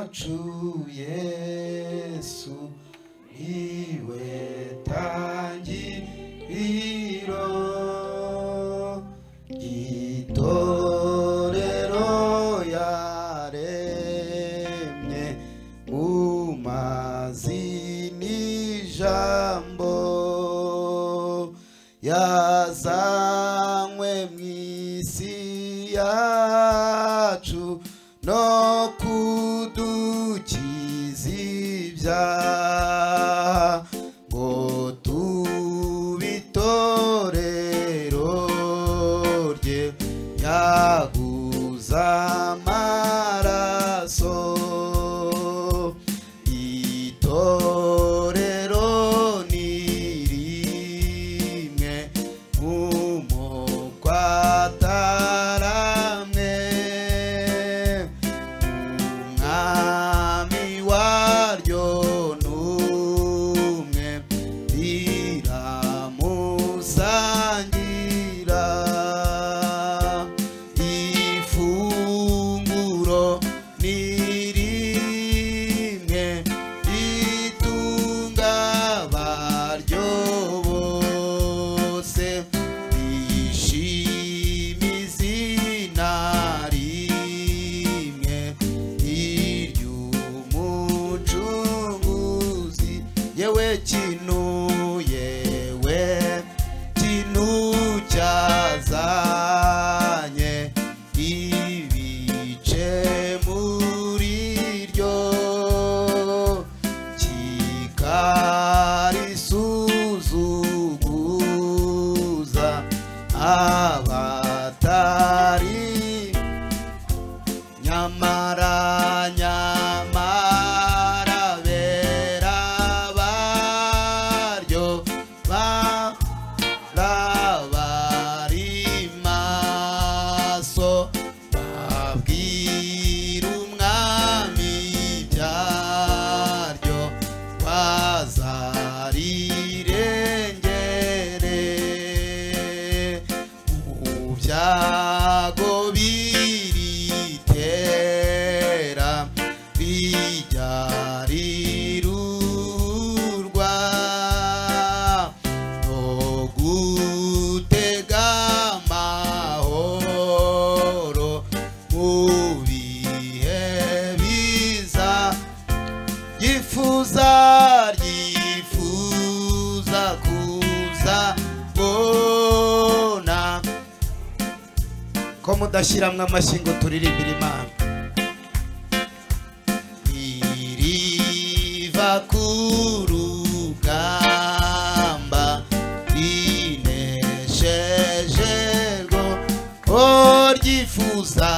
wacu Yesu iwe tangiriro itorero yaremye mu mazi n'ijambo yazanywe mw'isi yacu no kudukiza ibyaha ngo tubitorero rye yaguza amaraso itorero ni rimwe umoko ataramwe umwami waryo n'umwe riramusangira ifunguro ni rimwe ritunga abaryo bose rishima izina rimwe iry'umucunguzi yewe kinu cyazanye ibice muri ryo kikarisuzuguza abatari nyamara bera baryo barabari maso babwira umwami ibyaryo bazarirengere mu byago biritera bijya rirurwa no gutega amahoro mu bihe biza yifuza kuza bona ko mudashyiramwe amashyi ngo turirimbire Imana iriva ku rugamba rinesheje rwo ryifuza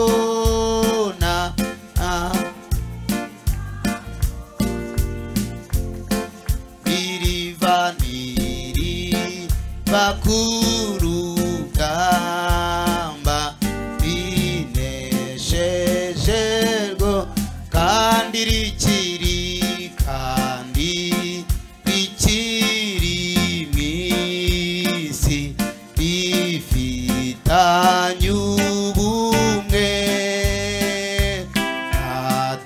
kuzabona iriva ku rugamba rinesheje rwo kandi rikiri mw'isi rifitanye ubumwe na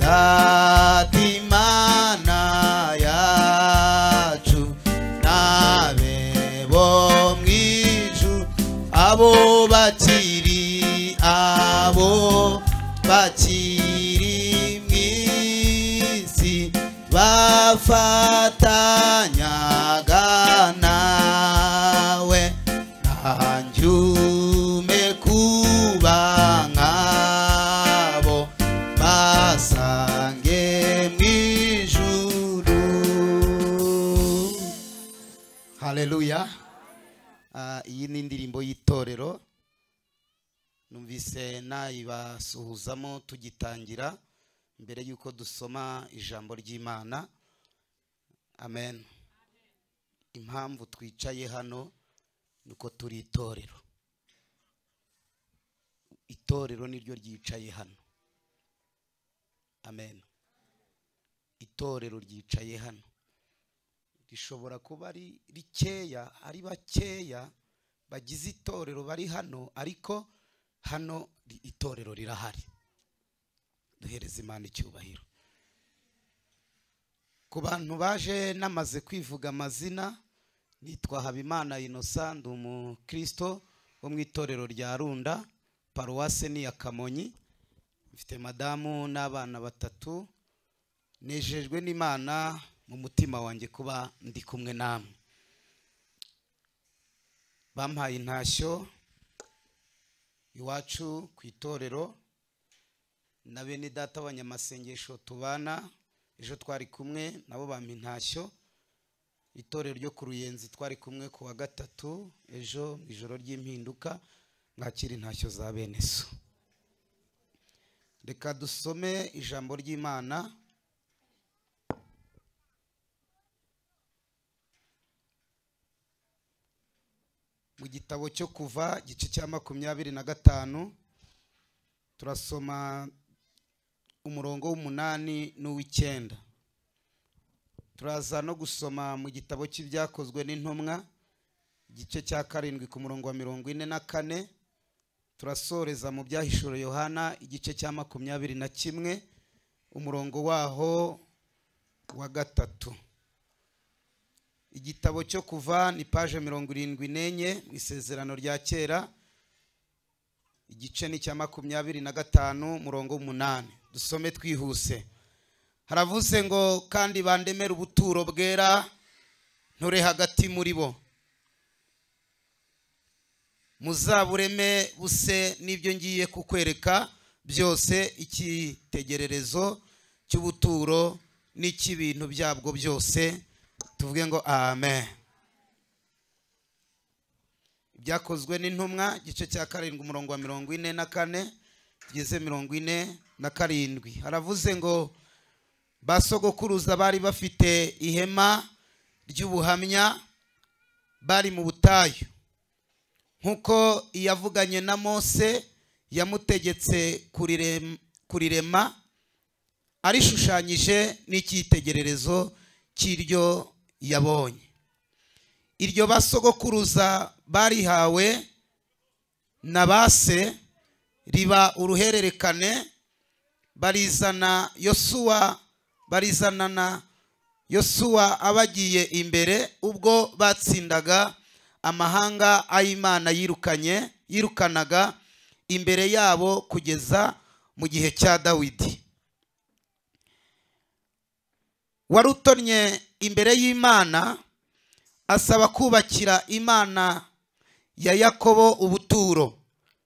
Data Imana yacu nabe bo mw'ijuru abo bakiri mw'isi bafatanyaga nawe nanjye kuba nkabo basange mw'ijuru. Haleluya. Iyi ni indirimbo y'itorero numvise nayibasuhuzamo tugitangira mbere yuko dusoma ijambo ry'Imana. Amen. Impamvu twicaye hano nuko turi itorero. Itorero niryo ryicaye hano. Amen. Itorero ryicaye hano. Rishobora kuba ari rikeya, ari bakeya bagize itorero bari hano, ariko hano itorero rirahari. Duhereze Imana icyubahiro. Ku bantu baje namaze kwivuga amazina, nitwa Habimana Innocent, ndi umukristo wo mu itorero rya Runda, paruwase ni ya Kamonyi. Mfite madamu n'abana 3. Nejejwe n'Imana mu mutima wanjye kuba ndi kumwe namwe. Bampaye intashyo iwacu ku itorero na bene data abanyamasengesho tubana. Ejo twari kumwe nabo bampa intashyo. Itorero ryo ku Ruyenzi twari kumwe ku wa 3 ejo ijoro ry'impinduka. Mwakira intashyo za bene so. Reka dusome ijambo ry'Imana mu gitabo cyo Kuva gice cya 25. Turasoma umurongo w'8 n'uw'9. Turaza no gusoma mu gitabo cy'ibyakozwe n'intumwa igice cya 7 ku murongo wa 44. Turasoreza mu byahishuro Yohana igice cya 21 umurongo waho wa 3. Igitabo cyo Kuva ni page 74 mu isezerano rya kera. Igice ni cya 25 umurongo w'8. Dusome twihuse. Haravuze ngo kandi bandemera ubuturo bwera nture hagati muri bo, muzabureme buse n'ibyo ngiye kukwereka byose, icyitegererezo cy'ubuturo n'ikibintu byabwo byose. Tuvuge ngo amen. Ibyakozwe n'intumwa gice cya 7 umurongo wa 44 tugeze 47. Haravuze ngo basogokuruza bari bafite ihema ry'ubuhamya bari mu butayu, nkuko iyavuganye na Mose yamutegetse kurirema, arishushanyije n'icyitegererezo cy'iryo yabonye. Iryo basogokuruza barihawe na base riba uruhererekane, barizana Yosuwa abagiye imbere ubwo batsindaga amahanga ay'Imana yirukanaga imbere yabo kugeza mu gihe cya Dawidi. Warutonye imbere y'Imana asaba kubakira Imana ya Yakobo ubuturo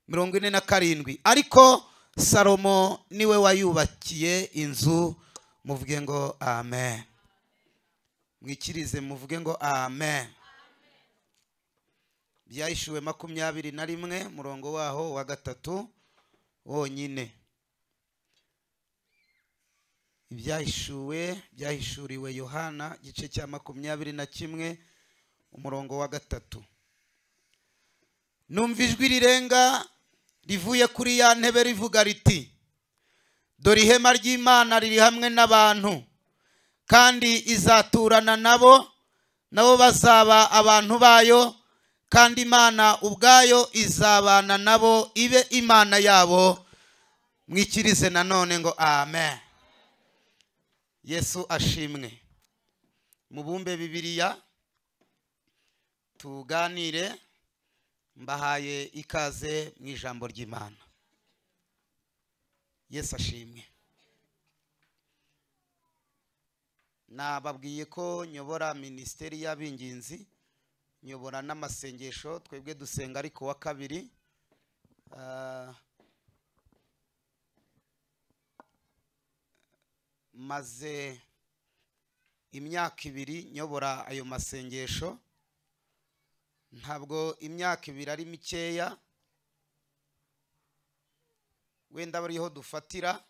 47. Ariko Salomo niwe wayubakiye inzu. Muvuge ngo amen. Mwikirize muvuge ngo amen. Byahishuwe 21 murongo waho wa 3 wonyine. Byahishuriwe Yohana gice cya 21 umurongo wa 3. Numva ijwi rirenga rivuye kuri ya ntebe rivuga riti, dore ihema ry'Imana riri hamwe n'abantu, kandi izaturana nabo bazaba abantu bayo, kandi Imana ubwayo izabana nabo ibe Imana yabo. Mwikirize nanone ngo amen. Yesu ashimwe. Mubumbe Bibiliya tuganire. Mbahaye ikaze mu ijambo ry'Imana. Yesu ashimwe. Nababwiye ko nyobora ministeri y'abinginzi, nyobora n'amasengesho. Twebwe dusenga ariko wa 2. Maze imyaka 2 nyobora ayo masengesho. Ntabwo imyaka 2 ari mikeya, wenda bariho dufatira.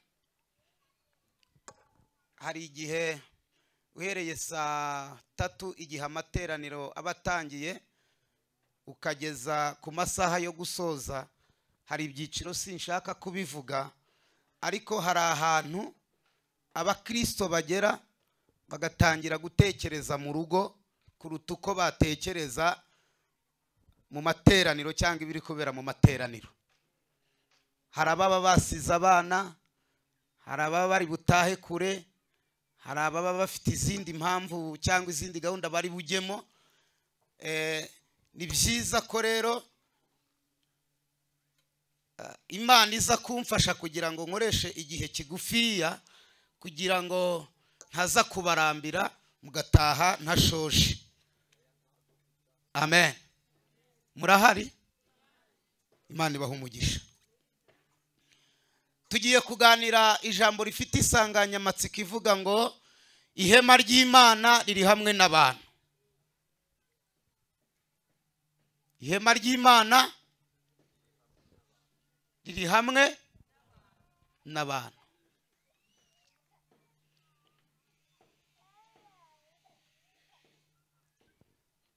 Hari igihe uhereye saa 3 igihe amateraniro abatangiye ukageza ku masaha yo gusoza, hari ibyiciro sinshaka kubivuga, ariko hari ahantu abakristo bagera bagatangira gutekereza mu rugo kuruta uko batekereza mu materaniro cyangwa ibiri kubera mu materaniro. hari ababa basize abana, hari ababa bari butahe kure, hari ababa bafite izindi mpamvu cyangwa izindi gahunda bari bujyemo. Ni byiza ko rero Imana iza kumfasha kugira ngo nkoreshe igihe kigufiya kugira ngo ntaza kubarambira mugataha ntashoje. Amen. Murahari? Imana ibaha umugisha. Tugiye kuganira ijambo rifite insanganyamatsiko ivuga ngo ihema ry'Imana riri hamwe n'abantu. Ihema ry'Imana riri hamwe n'abantu.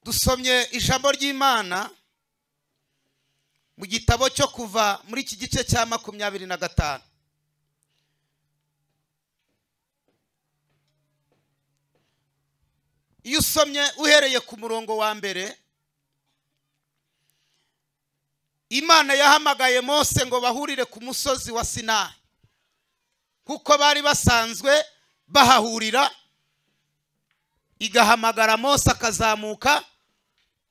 Dusomye ijambo ry'Imana mu gitabo cyo kuva muri iki gice cya 25. Iyo usomye uhereye ku murongo wa mbere, Imana yahamagaye Mose ngo bahurire ku musozi wa Sinayi, kuko bari basanzwe bahahurira. Igahamagara Mose akazamuka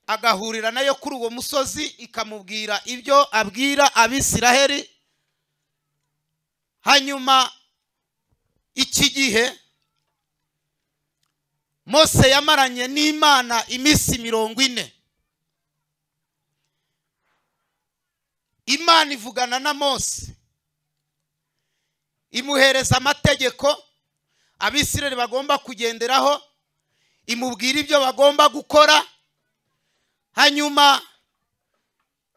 agahurira nayo kuri uwo musozi, ikamubwira ibyo abwira Abisiraheli. Hanyuma iki gihe Mose yamaranye n'Imana iminsi 40. Imana ivugana na Mose, imuhereza amategeko Abisiraheli bagomba kugenderaho, imubwira ibyo bagomba gukora. Hanyuma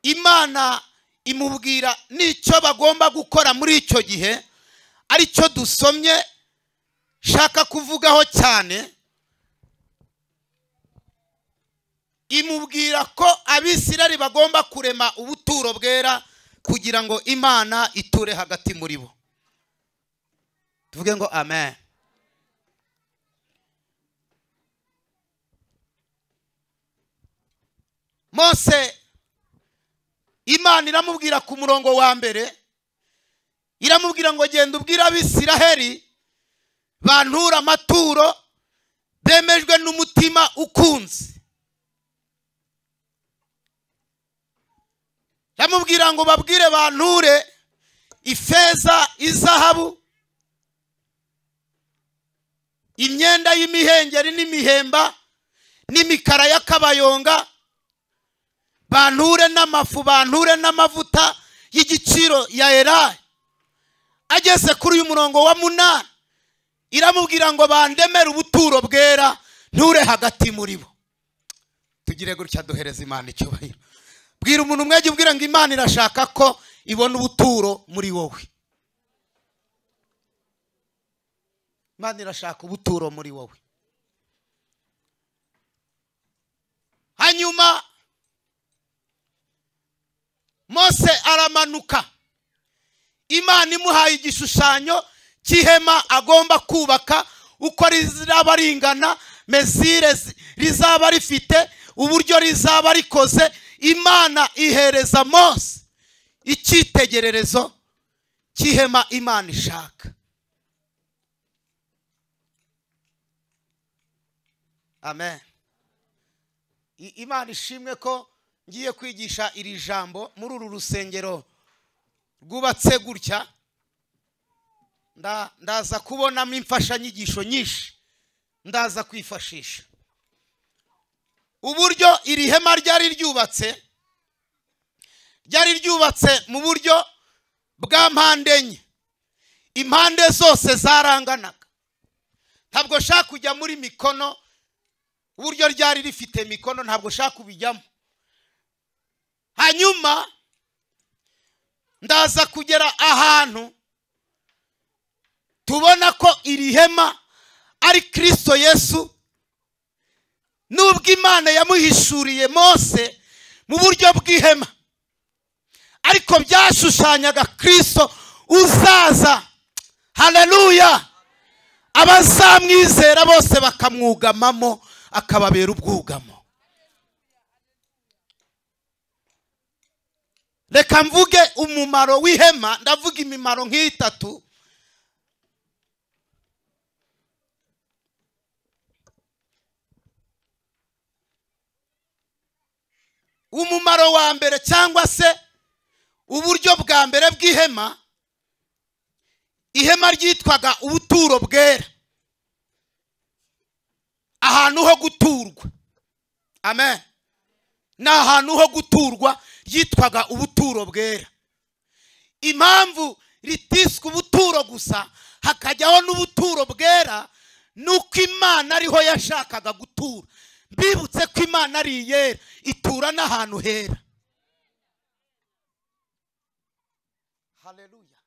Imana imubwira n'icyo bagomba gukora muri icyo gihe, ari cyo dusomye shaka kuvugaho cyane. Imubwira ko Abisiraheli bagomba kurema ubuturo bwera kugira ngo Imana iture hagati muri bo. Tuvuge ngo amen. Mose, Imana iramubwira ku murongo wa mbere, iramubwira ngo genda ubwira Abisiraheli bantura amaturo bemejwe n'umutima ukunze. Iramubwira ngo babwire banture ifeza, izahabu, imyenda y'imihengeri n'imihemba n'imikara y'akabayonga, banture n'amafu, banture n'amavuta y'igiciro ya elayo. Ageze kuri uyu murongo wa 8, iramubwira ngo bandemere ubuturo bwera nture hagati muri bo. Tugire gutya duhereza Imana icyubahiro. Bwira umuntu umwe ubwira ngo Imana irashaka ko ibona ubuturo muri wowe. Imana irashaka ubuturo muri wowe. Hanyuma Mose aramanuka, Imana imuhaye igishushanyo cy'ihema agomba kubaka, uko rizaba ringana, mezire rizaba rifite, uburyo rizaba rikoze. Imana ihereza Mose icyitegererezo cy'ihema Imana ishaka. Amen. Imana ishimwe ko ngiye kwigisha iri jambo muri uru rusengero rwubatse gutya. Ndaza kubonamo imfashanyigisho nyinshi ndaza kwifashisha. Uburyo iri hema ryari ryubatse mu buryo bwa mpande enye. Impande zose zaranganaga. Ntabwo shaka kujya muri mikono, uburyo ryari rifite mikono ntabwo shaka kubijyamo. Hanyuma ndaza kugera ahantu tubona ko iri hema ari Kristo Yesu. Nubwo Imana yamuhishuriye Mose mu buryo bw'ihema, ariko byashushanyaga Kristo uzaza. Haleluya. Abazamwizera bose bakamwugamamo akababera ubwugamo. Reka reka mvuge umumaro w'ihema. Ndavuga imimaro nk'itatu. Umumaro wa mbere cyangwa se uburyo bwa mbere bw'ihema, ihema ryitwaga ubuturo bwera, ahantu ho guturwa. Amen. Ni ahantu ho guturwa ryitwaga ubuturo bwera. Impamvu ritiswe ubuturo gusa hakajyaho n'ubuturo bwera, nuko Imana ariho yashakaga gutura. Bibutse ko Imana ari iyera, itura n'ahantu hera. Haleluya.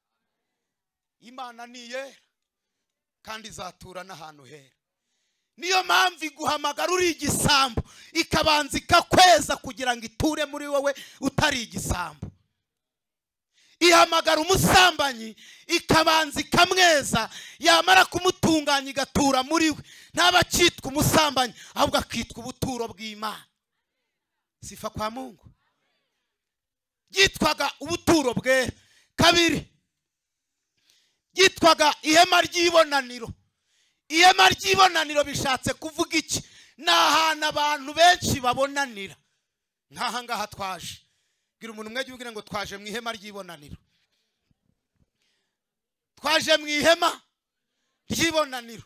Imana ni iyera kandi izatura n'ahantu hera. Niyo mpamvu iguhamagara uri igisambo, ikabanza ikakweza kugira ngo iture muri wowe utari igisambo. Ihamagara umusambanyi, ikabanza ikamweza, yamara kumutunganya igatura muri we. Ntaba akitwa umusambanyi, ahubwo akitwa ubuturo bw'Imana. Sifa kwa Mungu. Yitwaga ubuturo bwera. Kabiri, yitwaga ihema ry'ibonaniro. Ihema ry'ibonaniro bishatse kuvuga iki? Ni ahantu abantu benshi babonanira. Nk'aha ngaha twaje. Gira umuntu umwe ugire ngo twaje mu ihema ry'ibonaniro. Twaje mu ihema ry'ibonaniro.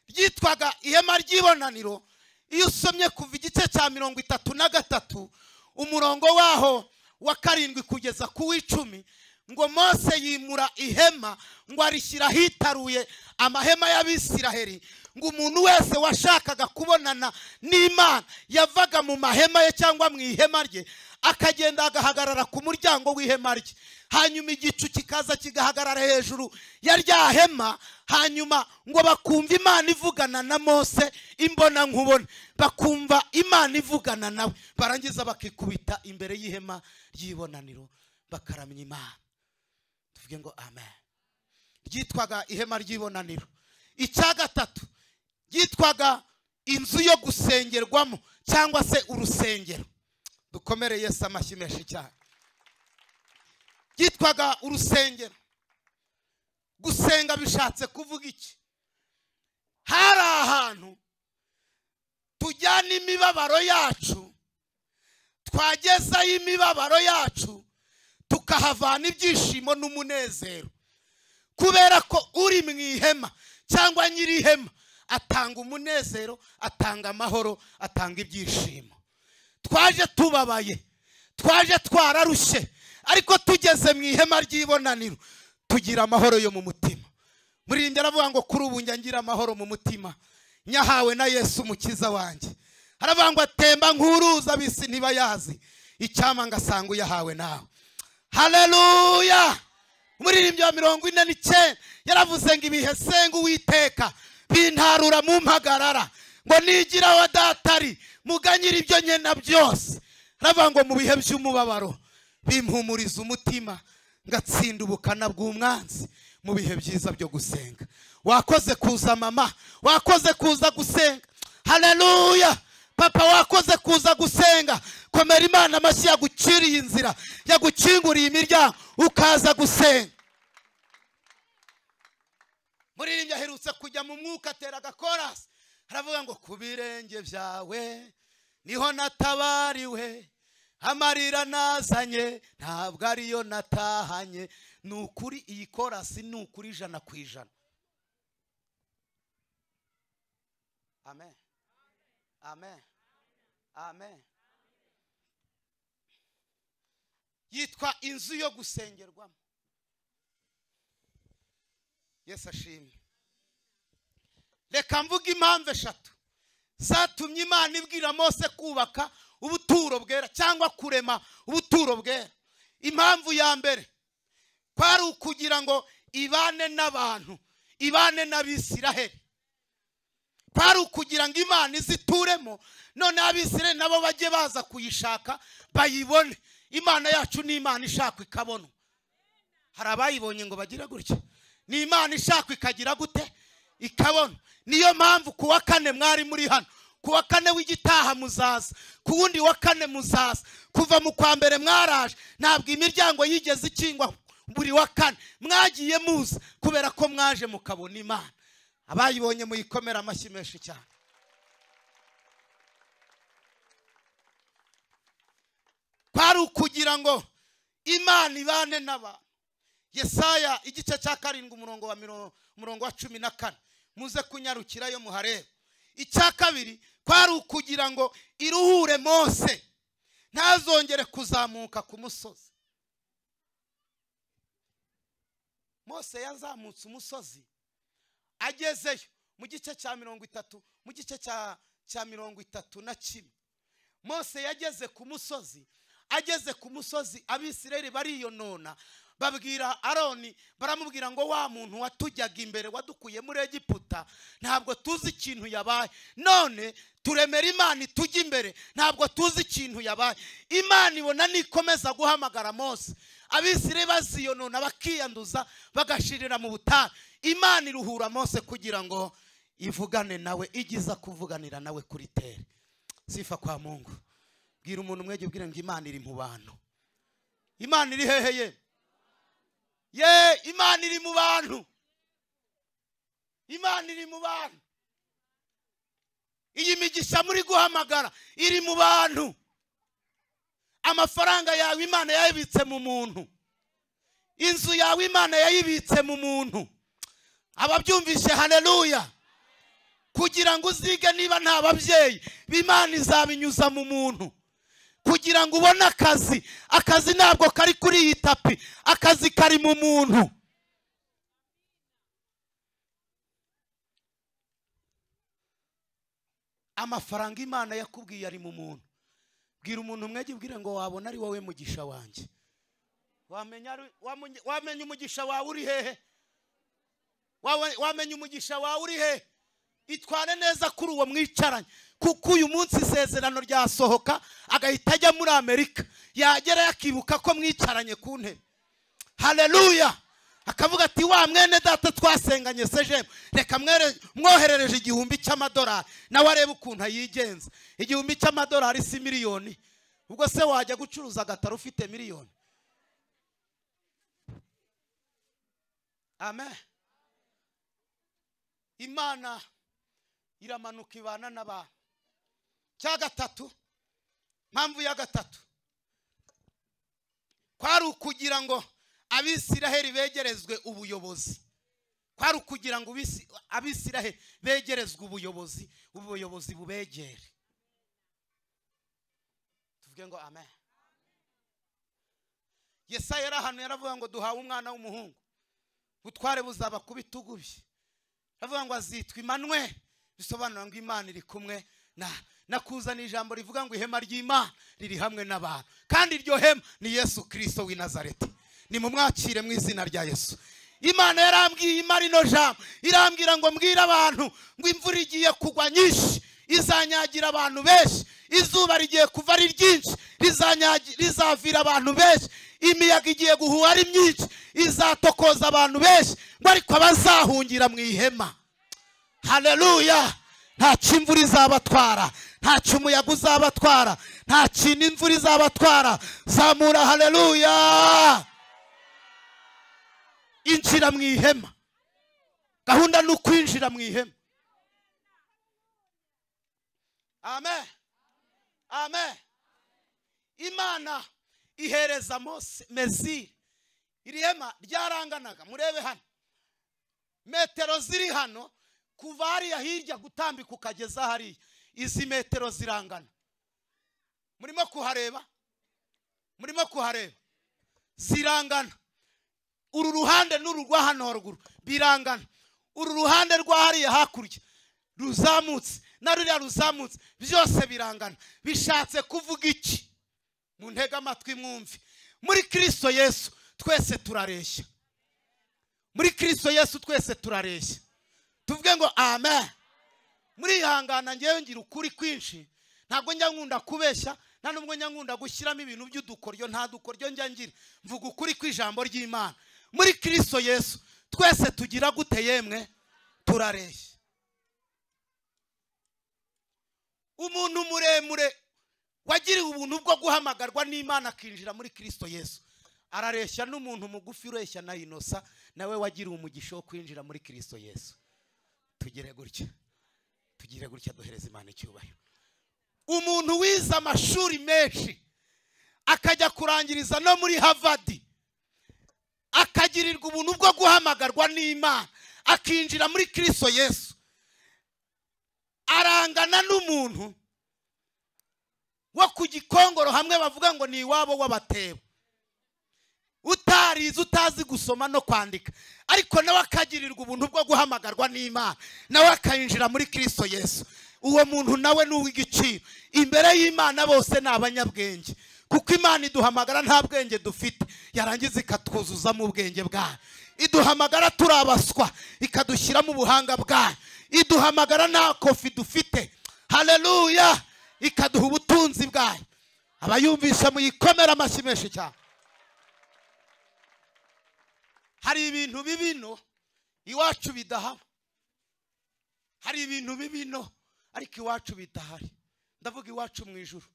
Ryitwaga ihema ry'ibonaniro. Iyo usomye kuva igice cya 33 umurongo waho wa 7 kugeza ku w'10, ngo Mose yimura ihema ngo arishyira hitaruye amahema y'Abisiraheli, ngo umuntu wese washakaga kubonana n'Imana yavaga mu mahema ye cyangwa mu ihema rye, akagenda agahagarara ku muryango w'ihema rye. Hanyuma igicu kikaza kigahagarara hejuru ya rya hema, hanyuma ngo bakumva Imana ivugana na Mose imbona nkubone, bakumva Imana ivugana nawe, barangiza bakikubita imbere y'ihema ry'ibonaniro bakaramya Imana. Tuvuge ngo amen. Ryitwaga ihema ry'ibonaniro. Icya gatatu, ryitwaga inzu yo gusengerwamo cyangwa se urusengero. Dukomere Yesu amashyi menshi cyane. Ryitwaga urusengero. Gusenga bishatse kuvuga iki? Hari ahantu tujyana imibabaro yacu, twagezayo imibabaro yacu, tukahavana ibyishimo n'umunezero. Kubera ko uri mu ihema cyangwa nyiri ihema atanga umunezero, atanga amahoro, atanga ibyishimo. Twaje tubabaye, twaje twararushye, ariko tugeze mu ihema ry'ibonaniro tugira amahoro yo mu mutima. Muririmbyi aravuga ngo kuri ubu ngira amahoro mu mutima, nyahawe na Yesu umukiza wanjye. Aravuga ngo atemba nk'uruzi abisi ntibayazi, icyama ngasanga uyahawe nawe. Haleluya. Umuririmbyi wa 49 yaravuze ngo ibihe senga Uwiteka bintarura mu mpagarara, ngo nigira wa datari muganyira ibyo nyena byose. Aravuga ngo mu bihe by'umubabaro bimpumuriza umutima, ngatsinda ubukana bw'umwanzi mu bihe byiza byo gusenga. Wakoze kuza mama, wakoze kuza gusenga. Haleluya. Papa wakoze kuza gusenga. Komera Imana amashyi yaguciriye inzira, yagukinguriye imiryango ukaza gusenga. Muririmbyi aherutse kujya mu mwuka atera agakorasi, aravuga ngo ku birenge byawe niho natabariwe, amarira nazanye ntabwo ariyo natahanye. Ni ukuri iyi korasi ni ukuri 100%. Amen. Amen. Amen. Yitwa inzu yo gusengerwamo. Yesu ashimwe. Reka mvuga impamvu 3 zatumye Imana ibwira Mose kubaka ubuturo bwera cyangwa kurema ubuturo bwera. Impamvu ya mbere kwari ukugira ngo ibane n'abantu, ibane n'Abisiraheli. Kwari ukugira ngo Imana izituremo, none Abisiraheli nabo bajye baza kuyishaka bayibone. Imana yacu ni Imana ishaka ikabona. Hari abayibonye ngo bagira gutya. Ni Imana ishaka ikagira gute? Ikabona. Niyo mpamvu kuwa 4 mwari muri hano ku wa kane w'igitaha muzaza, ku wundi wa kane muzaza, kuva mu kwa mbere mwaraje, ntabwo imiryango yigeze ikingwa buri wa kane, mwagiye muza kubera ko mwaje mukabona Imana. Abayibonye muyikomera amashyi menshi cyane. Kwari ukugira ngo Imana ibane n'abantu. Yesaya igice cya 7 umurongo wa 14, muze kunyarukirayo muharebe. Icya kabiri kwari ukugira ngo iruhure Mose ntazongere kuzamuka ku musozi. Mose yazamutse umusozi, agezeyo mu gice cya 30, mu gice cya 31. Mose yageze ku musozi, ageze ku musozi Abisirayeli bariyonona, babwira Aroni, baramubwira ngo wa muntu watujyaga imbere wadukuye muri Egiputa ntabwo tuzi ikintu yabaye, none turemera Imana itujya imbere, ntabwo tuzi ikintu yabaye. Imana ibona nikomeza guhamagara Mose, Abisirayeli baziyonona bakiyanduza bagashirira mu butayu. Imana iruhura Mose kugira ngo ivugane nawe, igiza kuvuganira nawe kuri tere. Sifa kwa Mungu. Bwira umuntu mwege ubwire ngo Imana iri mu bantu. Imana iri hehe ye? Imana iri mu bantu. Imana iri mu bantu. Iyi migisha muri guhamagara iri mu bantu. Amafaranga yawe Imana yayibitse mu muntu. Inzu yawe Imana yayibitse mu muntu. Ababyumvishe haleluya. Kugira ngo uzige niba nta babyeyi, Imana izabinyuza mu muntu. Kugira ngo ubone akazi, akazi ntabwo kari kuri iyi tapi, akazi kari mu muntu. Amafaranga Imana yakubwiye ari mu muntu. Bwira umuntu mwege ubwire ngo wabona ari wowe mugisha wanjye. Wamenya umugisha wawe uri hehe? Wamenya umugisha wawe uri hehe? Itware neza kuri uwo mwicaranye, kuko uyu munsi isezerano ryasohoka agahita ajya muri Amerika, yagera yakibuka ko mwicaranye ku ntebe. Haleluya. Akavuga ati wa mwene data twasenganye sejemu, reka mwoherereje $1,000 nawe arebe ukuntu yigenza. $1,000 si miliyoni. Ubwo se wajya gucuruza agataro ufite miliyoni? Amen. Imana iramanuka ibana n'abantu. Cya gatatu, mpamvu ya gatatu, kwari ukugira ngo Abisiraheli begerezwe ubuyobozi. Kwari ukugira ngo Abisiraheli begerezwe ubuyobozi, ubuyobozi bubegere. Tuvuge ngo amen. Yesaya yarahanuye aravuga ngo duhawe umwana w'umuhungu, butware buzaba ku bitugu bye. Aravuga ngo azitwa Immanuel, bisobanura ngo Imana iri kumwe nakuzana ijambo rivuga ngo ihema ry'Imana riri hamwe n'abantu, kandi iryo hema ni Yesu Kristo w'i Nazareti. Nimumwakire mu izina rya Yesu. Imana yarambwiye imari no jambo, irambwira ngo mbwira abantu ngo imvura igiye kugwa nyinshi, izanyagira abantu benshi. Izuba rigiye kuva ari ryinshi, rizavira abantu benshi. Imiyaga igiye guhuha ari myinshi, izatokoza abantu benshi, ngo ariko abazahungira mu ihema. Haleluya. Nta cyimvura izabatwara, nta cyumuyaga uzabatwara, nta kintu imvura izabatwara. Zamura haleluya. Injira mu ihema. Gahunda ni ukwinjira mu ihema. Amen. Amen. Imana ihereza Mose Meziri. Iri hema ryaranganaga, murebe hano, metero ziri hano kuva hariya hirya gutambika ukageza hariya, izi metero zirangana. Murimo kuhareba? Murimo kuhareba? Zirangana. Uru ruhande n'uru rwa hano haruguru birangana. Uru ruhande rwa hariya hakurya ruzamutse na ruriya ruzamutse, byose birangana. Bishatse kuvuga iki? Mu ntega amatwi mwumve. Muri Kristo Yesu twese turareshya. Muri Kristo Yesu twese turareshya. Tuvuge ngo amen. Muri ihangana ngewe ngira ukuri kwinshi, ntabwo njya nkunda kubeshya, nta nubwo njya nkunda gushyiramo ibintu by'udukoryo, nta dukoryo njya ngira. Mvuga ukuri kw'ijambo ry'Imana. Muri Kristo Yesu twese tugira gute yemwe? Turareshya. umuntu muremure wagiriwe ubuntu bwo guhamagarwa n'Imana akinjira muri Kristo Yesu arareshya n'umuntu mugufi ureshya na Inosa nawe wagiriwe umugisha wo kwinjira muri Kristo Yesu. Tugire gutya duhereza Imana icyubahiro. Umuntu wize amashuri menshi akajya kurangiriza no muri Harvard akagirirwa ubuntu bwo guhamagarwa n'Imana akinjira muri Kristo Yesu arangana n'umuntu wo ku Gikongoro hamwe bavuga ngo ni iwabo w'abatebo, utarize utazi gusoma no kwandika, ariko nawe akagirirwa ubuntu bwo guhamagarwa n'Imana nawe akayinjira muri Kristo Yesu. Uwo muntu nawe ni uw'igiciro imbere y'Imana, bose ni abanyabwenge, kuko Imana iduhamagara nta bwenge dufite yarangiza ikatwuzuzamo ubwenge bwayo. Iduhamagara turi abaswa ikadushyiramo ubuhanga bwayo. Iduhamagara nta kofi dufite, haleluya, ikaduha ubutunzi bwayo. Abayumvisha muyikomera amashyi menshi cyane. Hari ibintu bibino iwacu bidahaba, hari ibintu bibino ariko iwacu bidahari. Ndavuga iwacu mu ijuru,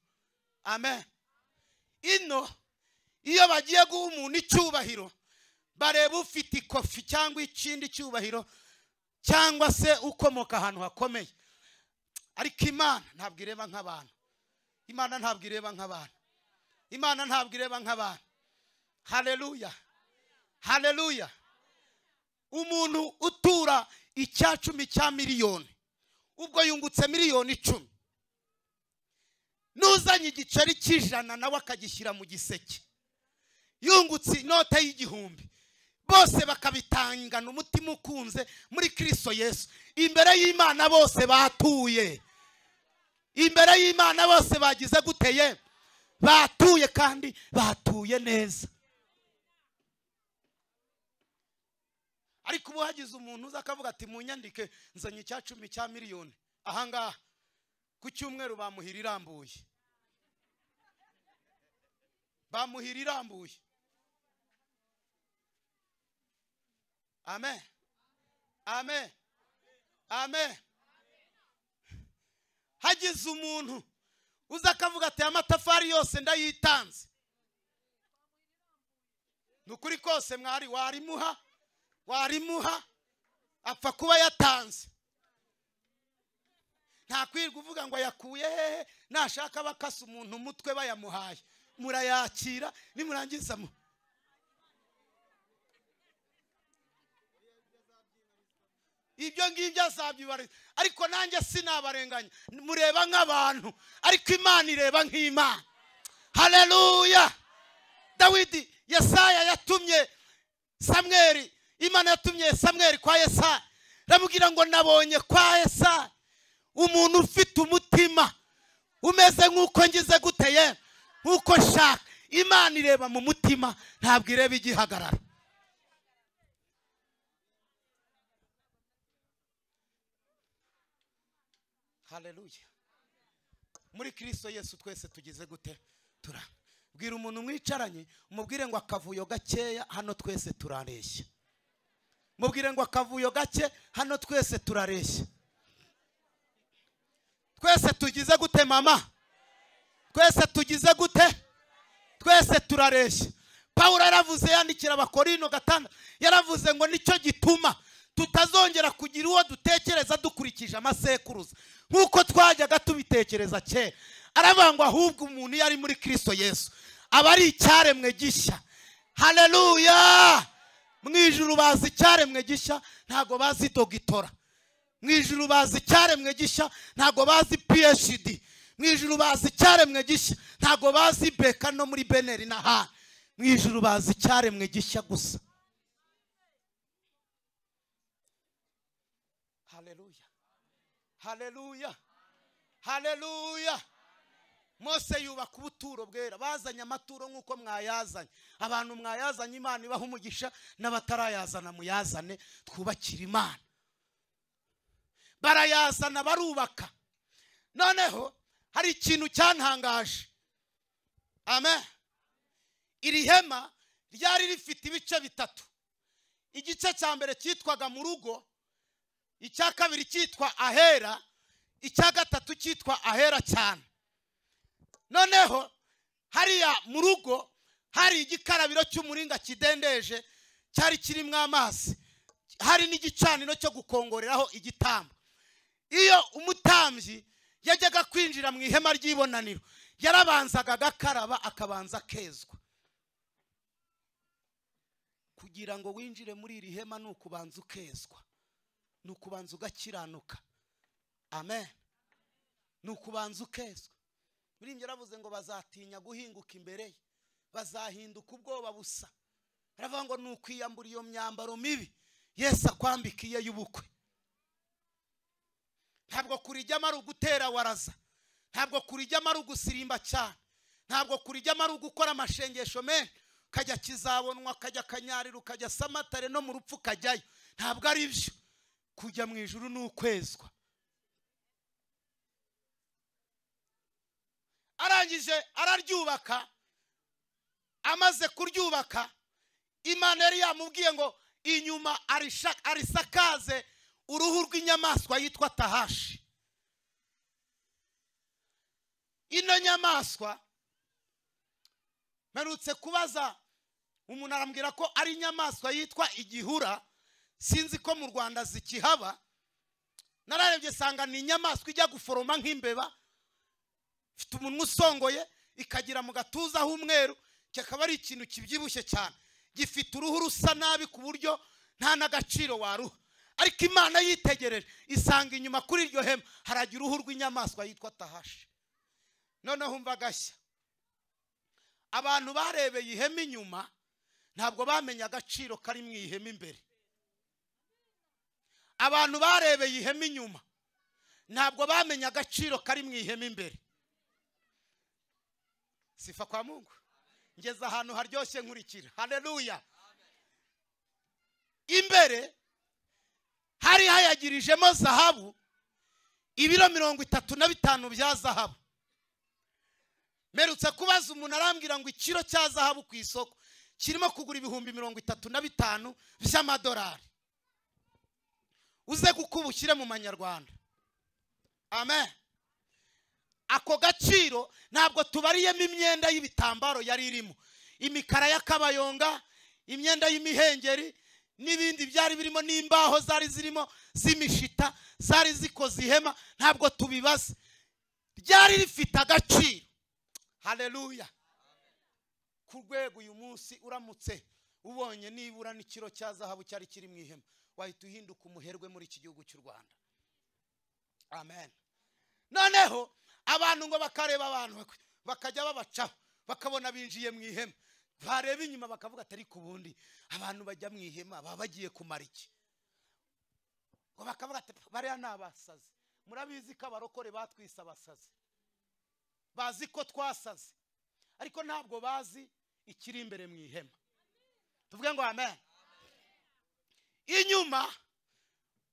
amen. Ino iyo bagiye guha umuntu icyubahiro bareba ufite ikofi cyangwa ikindi cyubahiro cyangwa se ukomoka ahantu hakomeye, ariko Imana ntabwo ireba nk'abantu. Imana ntabwo ireba nk'abantu. Imana ntabwo ireba nk'abantu. Haleluya, haleluya. Umuntu utura icyacumi cya miliyoni ubwo yungutse miliyoni 10, nuzanye igiceri cy'ijana nawe akagishyira mu giseke, yungutse inote y'igihumbi, bose bakabitangana umutima ukunze muri Kristo Yesu. Imbere y'Imana bose batuye, imbere y'Imana bose bagize guteye, batuye kandi batuye neza. Ariko ubu hagize umuntu uza akavuga ati munyandike nzanye icyacumi cya miliyoni, ahangaha ku cyumweru bamuhira irambuye, bamuhira irambuye. Amen, amen, amen. Hagize umuntu uza akavuga ati amatafari yose ndayitanze, nukuri kose mwari warimuha apfa kuba yatanze. Nta kwirwa uvuga ngo yakuye hehe, nashaka bakasa umuntu umutwe bayamuhaye murayakira nimurangiza mu ibyo ngibyo azabyibariza. Ariko nanjye sinabarenganya, mureba nk'abantu ariko Imana ireba nk'Imana. Haleluya. Dawidi, Yesaya yatumye Samweli, Imana yatumye Samweli kwa Yesaya, ramubwira ngo nabonye kwa Yesaya umuntu ufite umutima umeze nk'uko ngize guteye, nk'uko nshaka. Imana ireba mu mutima, ntabwo ireba igihagarara. Haleluya. Muri Kristo Yesu twese tugize gute? Bwira umuntu mwicaranye umubwire ngo akavuyo gakeya hano twese turareshya. Mubwire ngo akavuyo gake hano twese turareshya. Twese tugize gute mama? Twese tugize gute? Twese turareshya. Paulo yaravuze yandikira Abakorinto 6, yaravuze ngo nicyo gituma tutazongera kugira uwo dutekereza dukurikije amasekuruza nk'uko twajyaga tubitekereza kera. Aravuga ngo ahubwo umuntu yari muri Kristo Yesu aba ari icyaremwe gishya. Haleluya. Mwijuru bazi icyaremwe gishya, ntago bazi dogitora. Mwijuru bazi icyaremwe gishya, ntago bazi PhD. Mwijuru bazi icyaremwe gishya, ntago bazi beka no muri Beneri na ha. Mwijuru bazi icyaremwe gishya gusa. Haleluya, haleluya, haleluya. Mose yubaka ubuturo bwera, bazanye amaturo nk'uko mwayazanye. Abantu mwayazanye Imana ibaha umugisha, n'abatarayazana muyazane twubakira Imana. Barayazana barubaka. Noneho hari ikintu cyantangaje. Amen. Iri hema ryari rifite ibice bitatu. Igice cya mbere cyitwaga mu rugo, icya kabiri cyitwa ahera, icya gatatu cyitwa ahera cyane. Noneho hariya mu rugo hari igikarabiro cy'umuringa kidendeje cyari kirimo amazi, hari n'igicaniro cyo gukongoreraho igitambo. Iyo umutambyi yajyaga kwinjira mu ihema ry'ibonaniro yarabanzaga agakaraba akabanza kezwa. Kugira ngo winjire muri iri hema nukubanza ukezwa, nukubanza ugakiranuka. Amen. Nukubanza ukezwa. Muri njye ravuze ngo bazatinya guhinguka imbere ye, bazahinduka ubwoba busa. Aravuga ngo nukwiyambura iyo myambaro mibi Yesu akwambikiye y'ubukwe. Ntabwo kurijyamo ari ugutera waraza, ntabwo kurijyamo ari ugusirimba cyane, ntabwo kurijyamo ari ugukora amashengesho menshi kajya kizabonwa, kajya kanyarira, kajya Samatare no mu rupfu kajyayo. Ntabwo ari byo. Kujya mu ijuru n'ukwezwa. Arangije araryubaka, amaze kuryubaka Imana yari yamubwiye ngo inyuma arisakaze uruhu rw'inyamaswa yitwa Tahashi. Ino nyamaswa merutse kubaza umuntu arambwira ko ari inyamaswa yitwa igihura. Sinzi ko mu Rwanda zikihaba. Nararebye sanga ni inyamaswa ijya guforoma nk'imbeba, ifite umunwa usongoye, ikagira mu gatuza h'umweru, kikaba ari ikintu kibyibushye cyane, gifite uruhu rusa nabi ku buryo nta n'agaciro waruha. Ariko Imana yitegereje isanga inyuma kuri iryo hema haragira uruhu rw'inyamaswa yitwa Tahashi. Noneho umva gashya, abantu barebeye ihema inyuma ntabwo bamenye agaciro kari mu ihema imbere. Abantu barebeye ihema inyuma ntabwo bamenye agaciro kari mu ihema imbere. Sifa kwa Mungu. Ngeze ahantu haryoshye nkurikira. Haleluya. Imbere hari hayagirijemo zahabu ibiro 35 bya zahabu. Merutse kubaza umuntu arambwira ngo ikiro cya zahabu ku isoko kirimo kugura ibihumbi 35 by'amadolari. Uze gukubukire mu manyarwanda. Amen. Ako gaciro ntabwo tubariyemo imyenda y'ibitambaro yari irimo, imikara y'akabayonga, imyenda y'imihengeri n'ibindi byari birimo, n'imbaho zari zirimo z'imishita zari zikoze ihema. Ntabwo tubibaza, byari rifite agaciro. Haleluya. Ku rwego uyu munsi uramutse ubonye nibura n'ikiro cya zahabu cyari kiri mu ihema, wahita uhinduka umuherwe muri iki gihugu cy'u Rwanda. Amen. Noneho abantu ngo bakareba abantu bakajya babacaho, bakabona binjiye mu ihema, bareba inyuma bakavuga atari kubundi abantu bajya mu ihema baba bagiye kumara iki? Ngo bakavuga ati bariya nabasaze. Murabizi ko abarokore batwise abasaze, bazi ko twasaze, ariko ntabwo bazi ikiri imbere mu ihema. Tuvuge ngo amen. Inyuma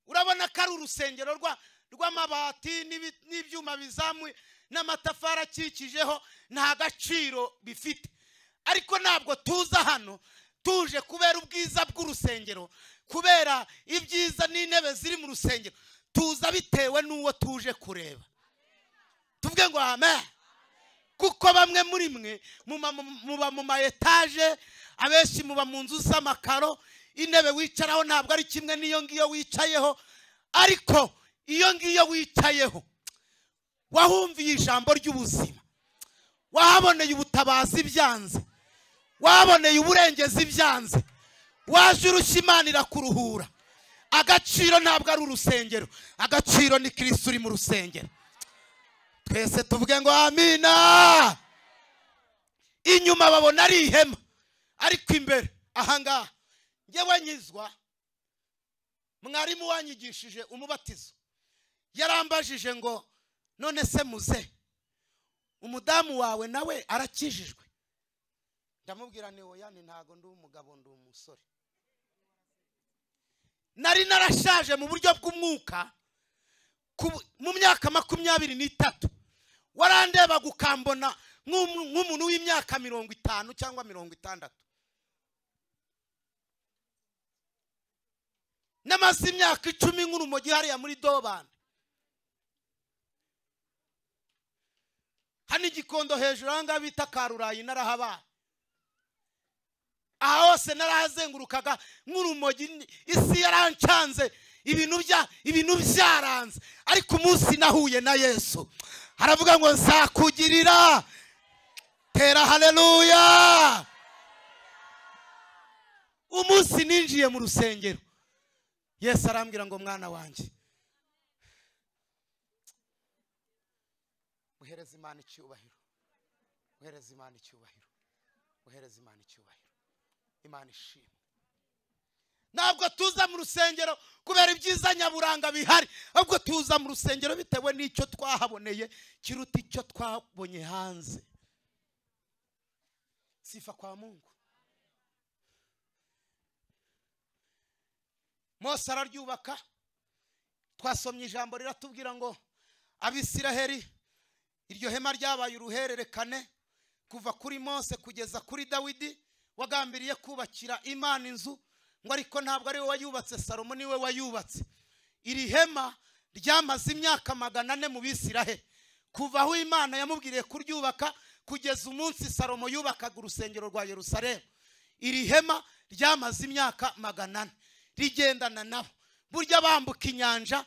urabona ko ari urusengero rw'amabati n'ibyuma bizamuye n'amatafari akikijeho, nta gaciro bifite. Ariko ntabwo tuza hano tuje kubera ubwiza bw'urusengero, kubera ibyiza n'intebe ziri mu rusengero. Tuza bitewe n'uwo tuje kureba. Tuvuge ngo amen. Kuko bamwe muri mwe muba mu ma etaje, abenshi muba mu nzu z'amakaro, intebe wicaraho ntabwo ari kimwe n'iyo ngiyo wicayeho. Ariko iyo ngiyo wicayeho wahumviye ijambo ry'ubuzima, wahaboneye ubutabazi byanze, waboneye uburengezi byanze, waje urushya Imana irakuruhura. Agaciro ntabwo ari urusengero, agaciro ni Kristo uri mu rusengero. Twese tuvuge ngo amina. Inyuma babona ari ihema, ariko imbere ahangaha ngewe nyizwa, mwarimu wanyigishije umubatizo yarambajije ngo none se muze umudamu wawe nawe arakijijwe? Ndamubwira ni oya, ni ntago ndi umugabo ndi umusore. Nari narashaje mu buryo bw'umwuka mu myaka 23. Warandeba gukambona nk'umuntu w'imyaka 50 cyangwa 60. Namaze imyaka 10 nk'urumogi hariya muri Dobana. hano igikondo hejuru ahangaha bita Karurayi narahabaye, aha hose narahazengurukaga nk'urumogi, isi yarancanze, ibintu byaranze, ariko umunsi nahuye na Yesu haravuga ngo nzakugirira. Tera haleluya. Umunsi ninjiye mu rusengero, Yesu arambwira ngo mwana wanjye, uhereza Imana icyubahiro, uhereza Imana icyubahiro, uhereza Imana icyubahiro. Imana ishimwe. Ntabwo tuza mu rusengero kubera ibyiza nyaburanga bihari, ahubwo tuza mu rusengero bitewe n'icyo twahaboneye kiruta icyo twabonye hanze. Sifa kwa Mungu. Mose araryubaka, twasomye ijambo riratubwira ngo Abisiraheli, iryo hema ryabaye uruhererekane kuva kuri Mose kugeza kuri Dawidi wagambiriye kubakira Imana inzu, ngo ariko ntabwo ari we wayubatse, Salomo niwe wayubatse. Iri hema ryamaze imyaka 400 mu Bisiraheli, kuva aho Imana yamubwiriye kuryubaka kugeza umunsi Salomo yubakaga urusengero rwa Yerusalemu. Iri hema ryamaze imyaka 400 rigendana nabo. Burya bambuka inyanja,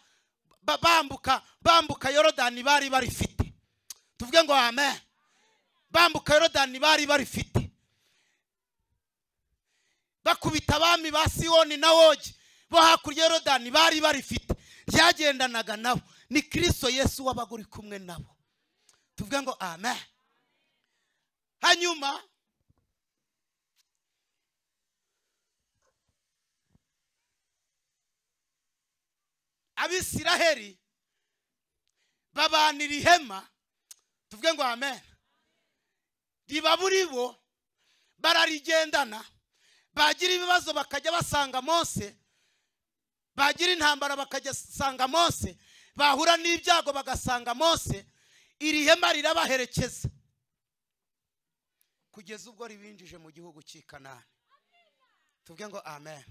bambuka Yorodani bari barifite. Tuvuge ngo amen. Bambuka Yorodani bari barifite. Bakubita abami ba Siyoni na Ogi bo hakurya Yorodani bari barifite, ryagendanaga nabo. Ni Kristo Yesu wabaguri kumwe nabo. Tuvuge ngo amen. Hanyuma Abisiraheli babanira ihema, tuvuge ngo amen, riba buri bo bararigendana. Bagira ibibazo bakajya basanga Mose, bagira intambara bakajya basanga Mose, bahura n'ibyago bagasanga Mose. Iri hema rirabaherekeza kugeza ubwo ribinjije mu gihugu cy'i Kanani. Tuvuge ngo amen.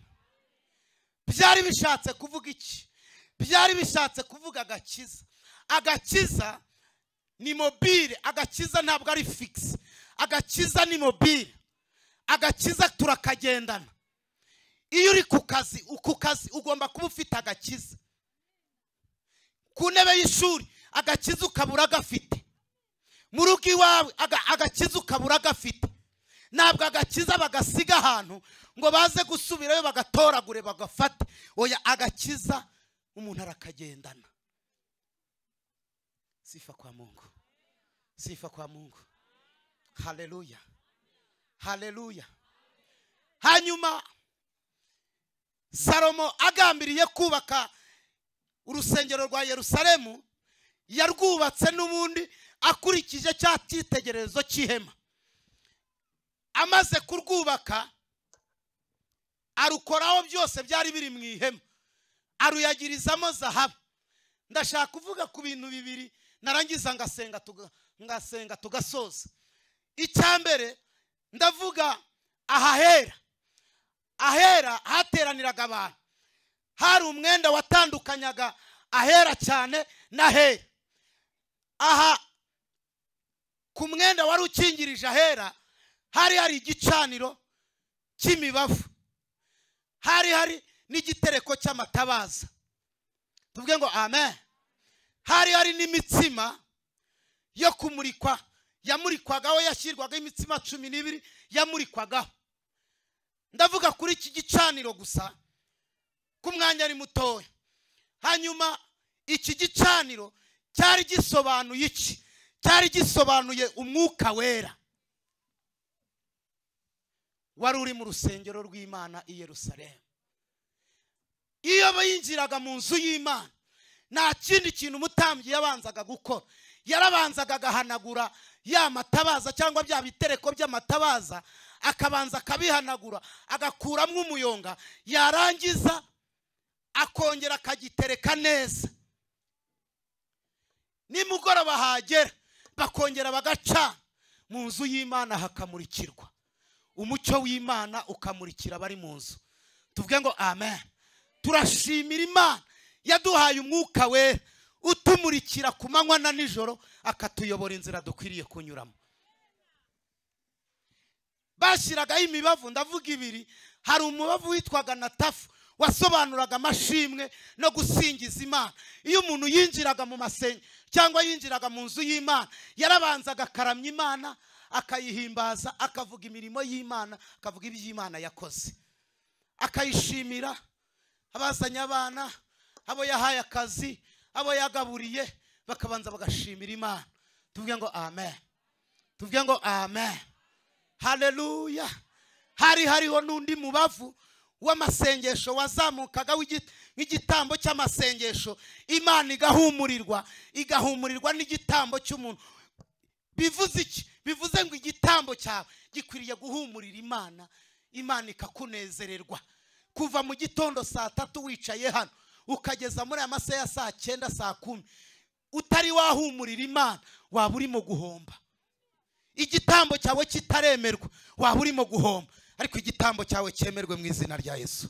Byari bishatse kuvuga iki? Byari bishatse kuvuga agakiza. Agakiza ni mobile, agakiza ntabwo ari fixe. Agakiza ni mobile, agakiza turakagendana. Iyo uri ku kazi ugomba kuba ufite agakiza. Ku ntebe y'ishuri agakiza ukabura gafite, mu rugo iwawe agakiza ukabura gafite. Ntabwo agakiza bagasiga ahantu ngo baze gusubirayo bagatoragure bagafate. Oya, agakiza umuntu arakagendana. Sifa kwa Mungu, sifa kwa Mungu. Haleluya, haleluya. Hanyuma Salomo agambiriye kubaka urusengero rwa Yerusalemu, yarwubatse n'ubundi akurikije cya cyitegererezo cy'ihema. Amaze kurwubaka arukoraho byose byari biri mu ihema, aruyagirizamo zahabu. Ndashaka kuvuga ku bintu bibiri, narangiza ngasenga tugasoza. Icyambere ndavuga ahera hateraniraga abantu. Hari umwenda watandukanyaga ahera cyane n'ahera. Aha ku mwenda wari ukingirije ahera hari igicaniro cy'imibavu, hari n'igitereko cy'amatabaza. Tuvuge ngo amen. Hari n'imitsima yo kumurikwa, yamurikwagaho, yashyirwaga imitsima 12 yamurikwagaho. Ndavuga kuri iki gicaniro gusa ku mwanya ari mutoya. Hanyuma iki gicaniro cyari gisobanuye iki? Cyari gisobanuye umwuka wera wari uri mu rusengero rw'Imana i Yerusalemu. Iyo bayinjiraga mu nzu y'Imana, nta kindi kintu umutambyi yabanzaga gukora. Yarabanzaga agahanagura ya matabaza cyangwa bya bitereko by'amatabaza, akabanza akabihanagura, agakuramo umuyonga, yarangiza akongera akagitereka neza. Nimugoroba hagera bakongera bagaca, mu nzu y'Imana hakamurikirwa. Umucyo w'Imana ukamurikira bari mu nzu. Tuvuge ngo amen. Turashimira Imana yaduhaye umwuka wera utumurikira ku manywa na nijoro, akatuyobora inzira dukwiriye kunyuramo. Bashyiragaho imibavu, ndavuga ibiri. Hari umubavu witwaga Natafu wasobanuraga amashimwe no gusingiza Imana. Iyo umuntu yinjiraga mu masenga cyangwa yinjiraga mu nzu y'Imana, yarabanzaga akaramya Imana, akayihimbaza, akavuga imirimo y'Imana, akavuga iby'Imana yakoze, akayishimira abazanye abana, abo yahaye akazi, abo yagaburiye, bakabanza bagashimira Imana. Tuvuge ngo amen, tuvuge ngo amen, haleluya. Hariho n'undi mubavu w'amasengesho wazamukaga w'igitambo cy'amasengesho, Imana igahumurirwa n'igitambo cy'umuntu. Bivuze iki? Bivuze ngo igitambo cyawe gikwiriye guhumurira Imana, Imana ikakunezererwa. Kuva mu gitondo saa 3 wicaye hano ukageza muri aya masaha ya saa 9 saa 10 utari wahumurira Imana, waba urimo guhomba. Igitambo cyawe kitaremerwa, waba urimo guhomba. Ariko igitambo cyawe cyemerwe mu izina rya Yesu.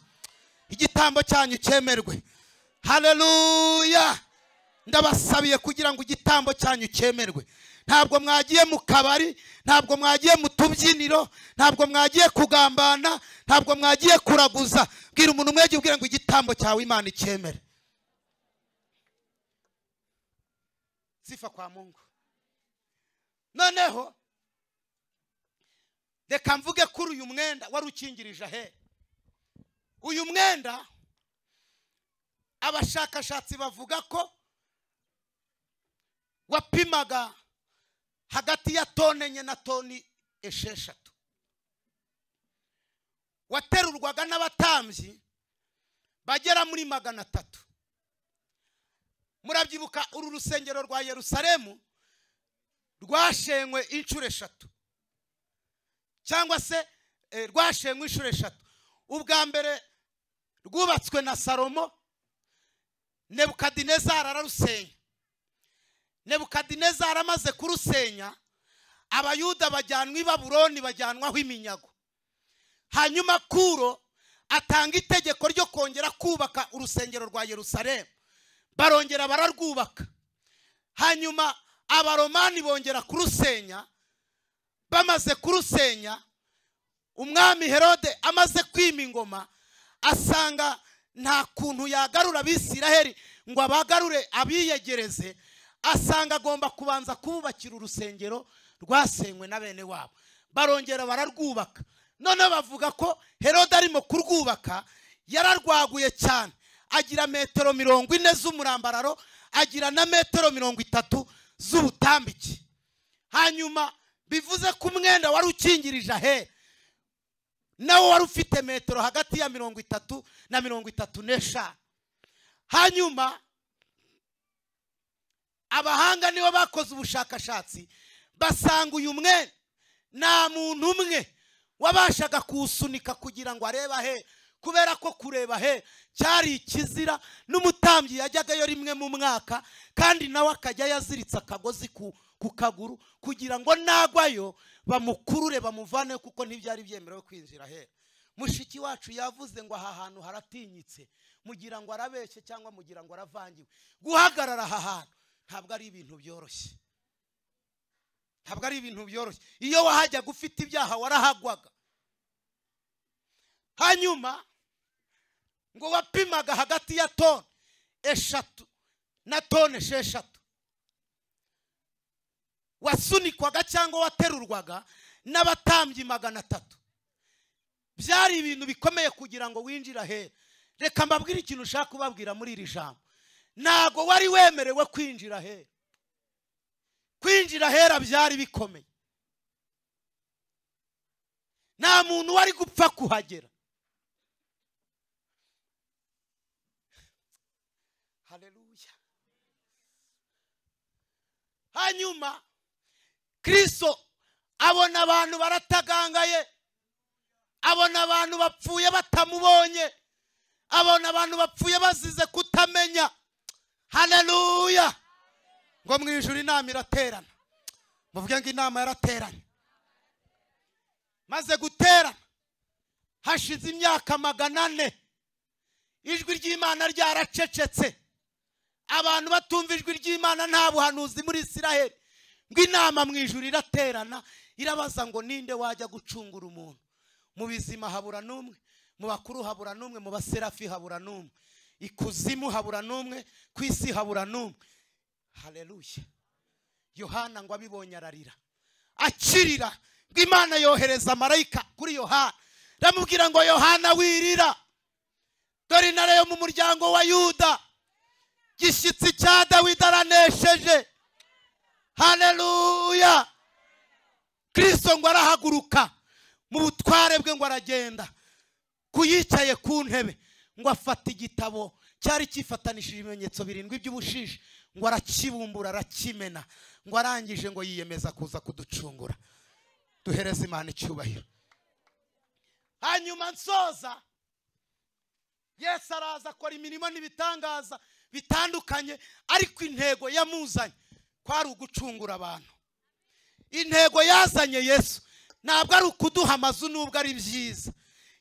Igitambo cyanyu cyemerwe. Haleluya. Ndabasabiye kugira ngo igitambo cyanyu cyemerwe. Ntabwo mwagiye mu kabari, ntabwo mwagiye mu tubyiniro, ntabwo mwagiye kugambana, ntabwo mwagiye kuraguza. Bwira umuntu umwe ubwira ngo igitambo cyawe Imana icyemere. Sifa kwa Mungu. Noneho reka mvuge kuri uyu mwenda wari ukingirije Ahera. Uyu mwenda abashakashatsi bavuga ko wapimaga hagati ya tone enye na toni 6. Waterurwaga n'abatambyi bagera muri 300. Murabyibuka uru rusengero rwa Yerusalemu rwashenywe inshuro 3, cyangwa se rwashenywe inshuro 3. Ubwa mbere rwubatswe na Salomo, Nebukadinezari ararusenya. Nebukadinezari amaze kurusenya, abayuda bajyanwa i Babuloni, bajyanwaho iminyago. Hanyuma Kuro atanga itegeko ryo kongera kubaka urusengero rwa Yerusalemu. Barongera bararwubaka. Hanyuma Abaromani bongera kurusenya. Bamaze kurusenya, umwami Herode amaze kwima ingoma, asanga nta kuntu yagarura Abisiraheli ngo abagarure abiyegereze. Asanga agomba kubanza kubakira urusengero rwasenywe na bene wabo. Barongera bararwubaka. None bavuga ko Herode arimo kurwubaka yararwaguye cyane, agira metero 40 z'umurambararo, agira na metero 30 z'ubutambike. Hanyuma bivuze ko umwenda wari ukingirije Ahera nawo wari ufite metero hagati ya 30 na 35. Hanyuma abahanga nibo bakoze ubushakashatsi, basanga uyu mwenda nta muntu umwe wabashaga kuwusunika kugira ngo arebe Ahera, kubera ko kureba Ahera cyari ikizira. N'umutambyi yajyagayo rimwe mu mwaka, kandi nawe akajya yaziritse akagozi ku kaguru kugira ngo nagwayo bamukurure bamuvane, kuko ntibyari byemerewe kwinjira Ahera. Mushiki wacu yavuze ngo aha hantu haratinyitse, mugira ngo arabeshye cyangwa mugira ngo aravangiwe. Guhagarara aha hantu ntabwo ari ibintu byoroshye, ntabwo ari ibintu byoroshye. Iyo wahajya gufite ibyaha warahagwaga. Hanyuma ngo wapimaga hagati ya tone 3 na tone 6. Wasunikwaga cyangwa waterurwaga n'abatambyi 300. Byari ibintu bikomeye kugira ngo winjira Ahera. Reka mbabwire ikintu ushaka kubabwira muri iri jambo. Nago wari wemerewe kwinjira Ahera. Kwinjira Ahera byari bikomeye. Nta muntu wari gupfa kuhagera. Haleluya. Hanyuma Kristo abona abantu baratagangaye, abona abantu bapfuye batamubonye, abona abantu bapfuye bazize kutamenya. Haleluya. Ngo mu ijuru inama iraterana. Muvuge ngo inama yarateranye. Maze guterana hashize imyaka 400, ijwi ry'Imana ryaracecetse. abantu batumva ijwi ry'Imana nta buhanuzi muri Isiraheli, ngo inama mu ijuru iraterana irabaza ngo ninde wajya gucungura umuntu. Mu bizima habura n'umwe, mu bakuru habura n'umwe, mu baserafi habura n'umwe, ikuzimu habura n'umwe, ku isi habura n'umwe. Haleluya. Yohana ngo abibonye ararira akirira, ngo Imana yohereza marayika kuri Yohana ramubwira ngo Yohana wirira, dore intare yo mu muryango wa Yuda, gishyitsi cya Dawidi aranesheje. Haleluya. Kristo ngo arahaguruka mu butware bwe, ngo aragenda kuyicaye ku ntebe, ngo afata igitabo cyari kifatanishije ibimenyetso 7 by'ubushishi, ngo arakibumbura arakimena, ngo arangije ngo yiyemeza kuza kuducungura. Duhereze Imana icyubahiro. Hanyuma nsoza, Yesu araza akora imirimo n'ibitangaza bitandukanye, ariko intego yamuzanye kwari ugucungura abantu. Intego yazanye Yesu ntabwo ari ukuduha amazu nubwo ari byiza.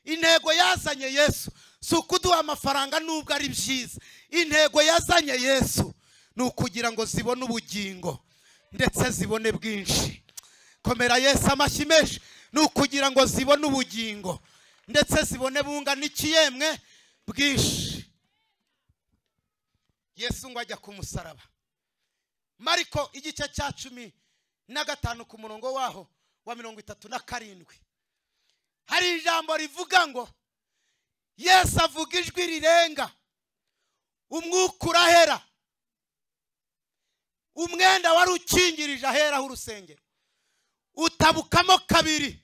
Intego yazanye Yesu si ukuduha amafaranga nubwo ari byiza. Intego yazanye Yesu ni ukugira ngo zibone ubugingo ndetse zibone bwinshi. Komera Yesu amashyi menshi. Ni ukugira ngo zibone ubugingo ndetse zibone bungana ikiyemwe bwinshi. Yesu ngo ajya ku musaraba. Mariko igice cya 15 ku murongo waho wa 37, hari ijambo rivuga ngo Yesu avuga ijwi rirenga, umwuka urahera, umwenda wari ukingirije ahera h'urusengero utabukamo kabiri,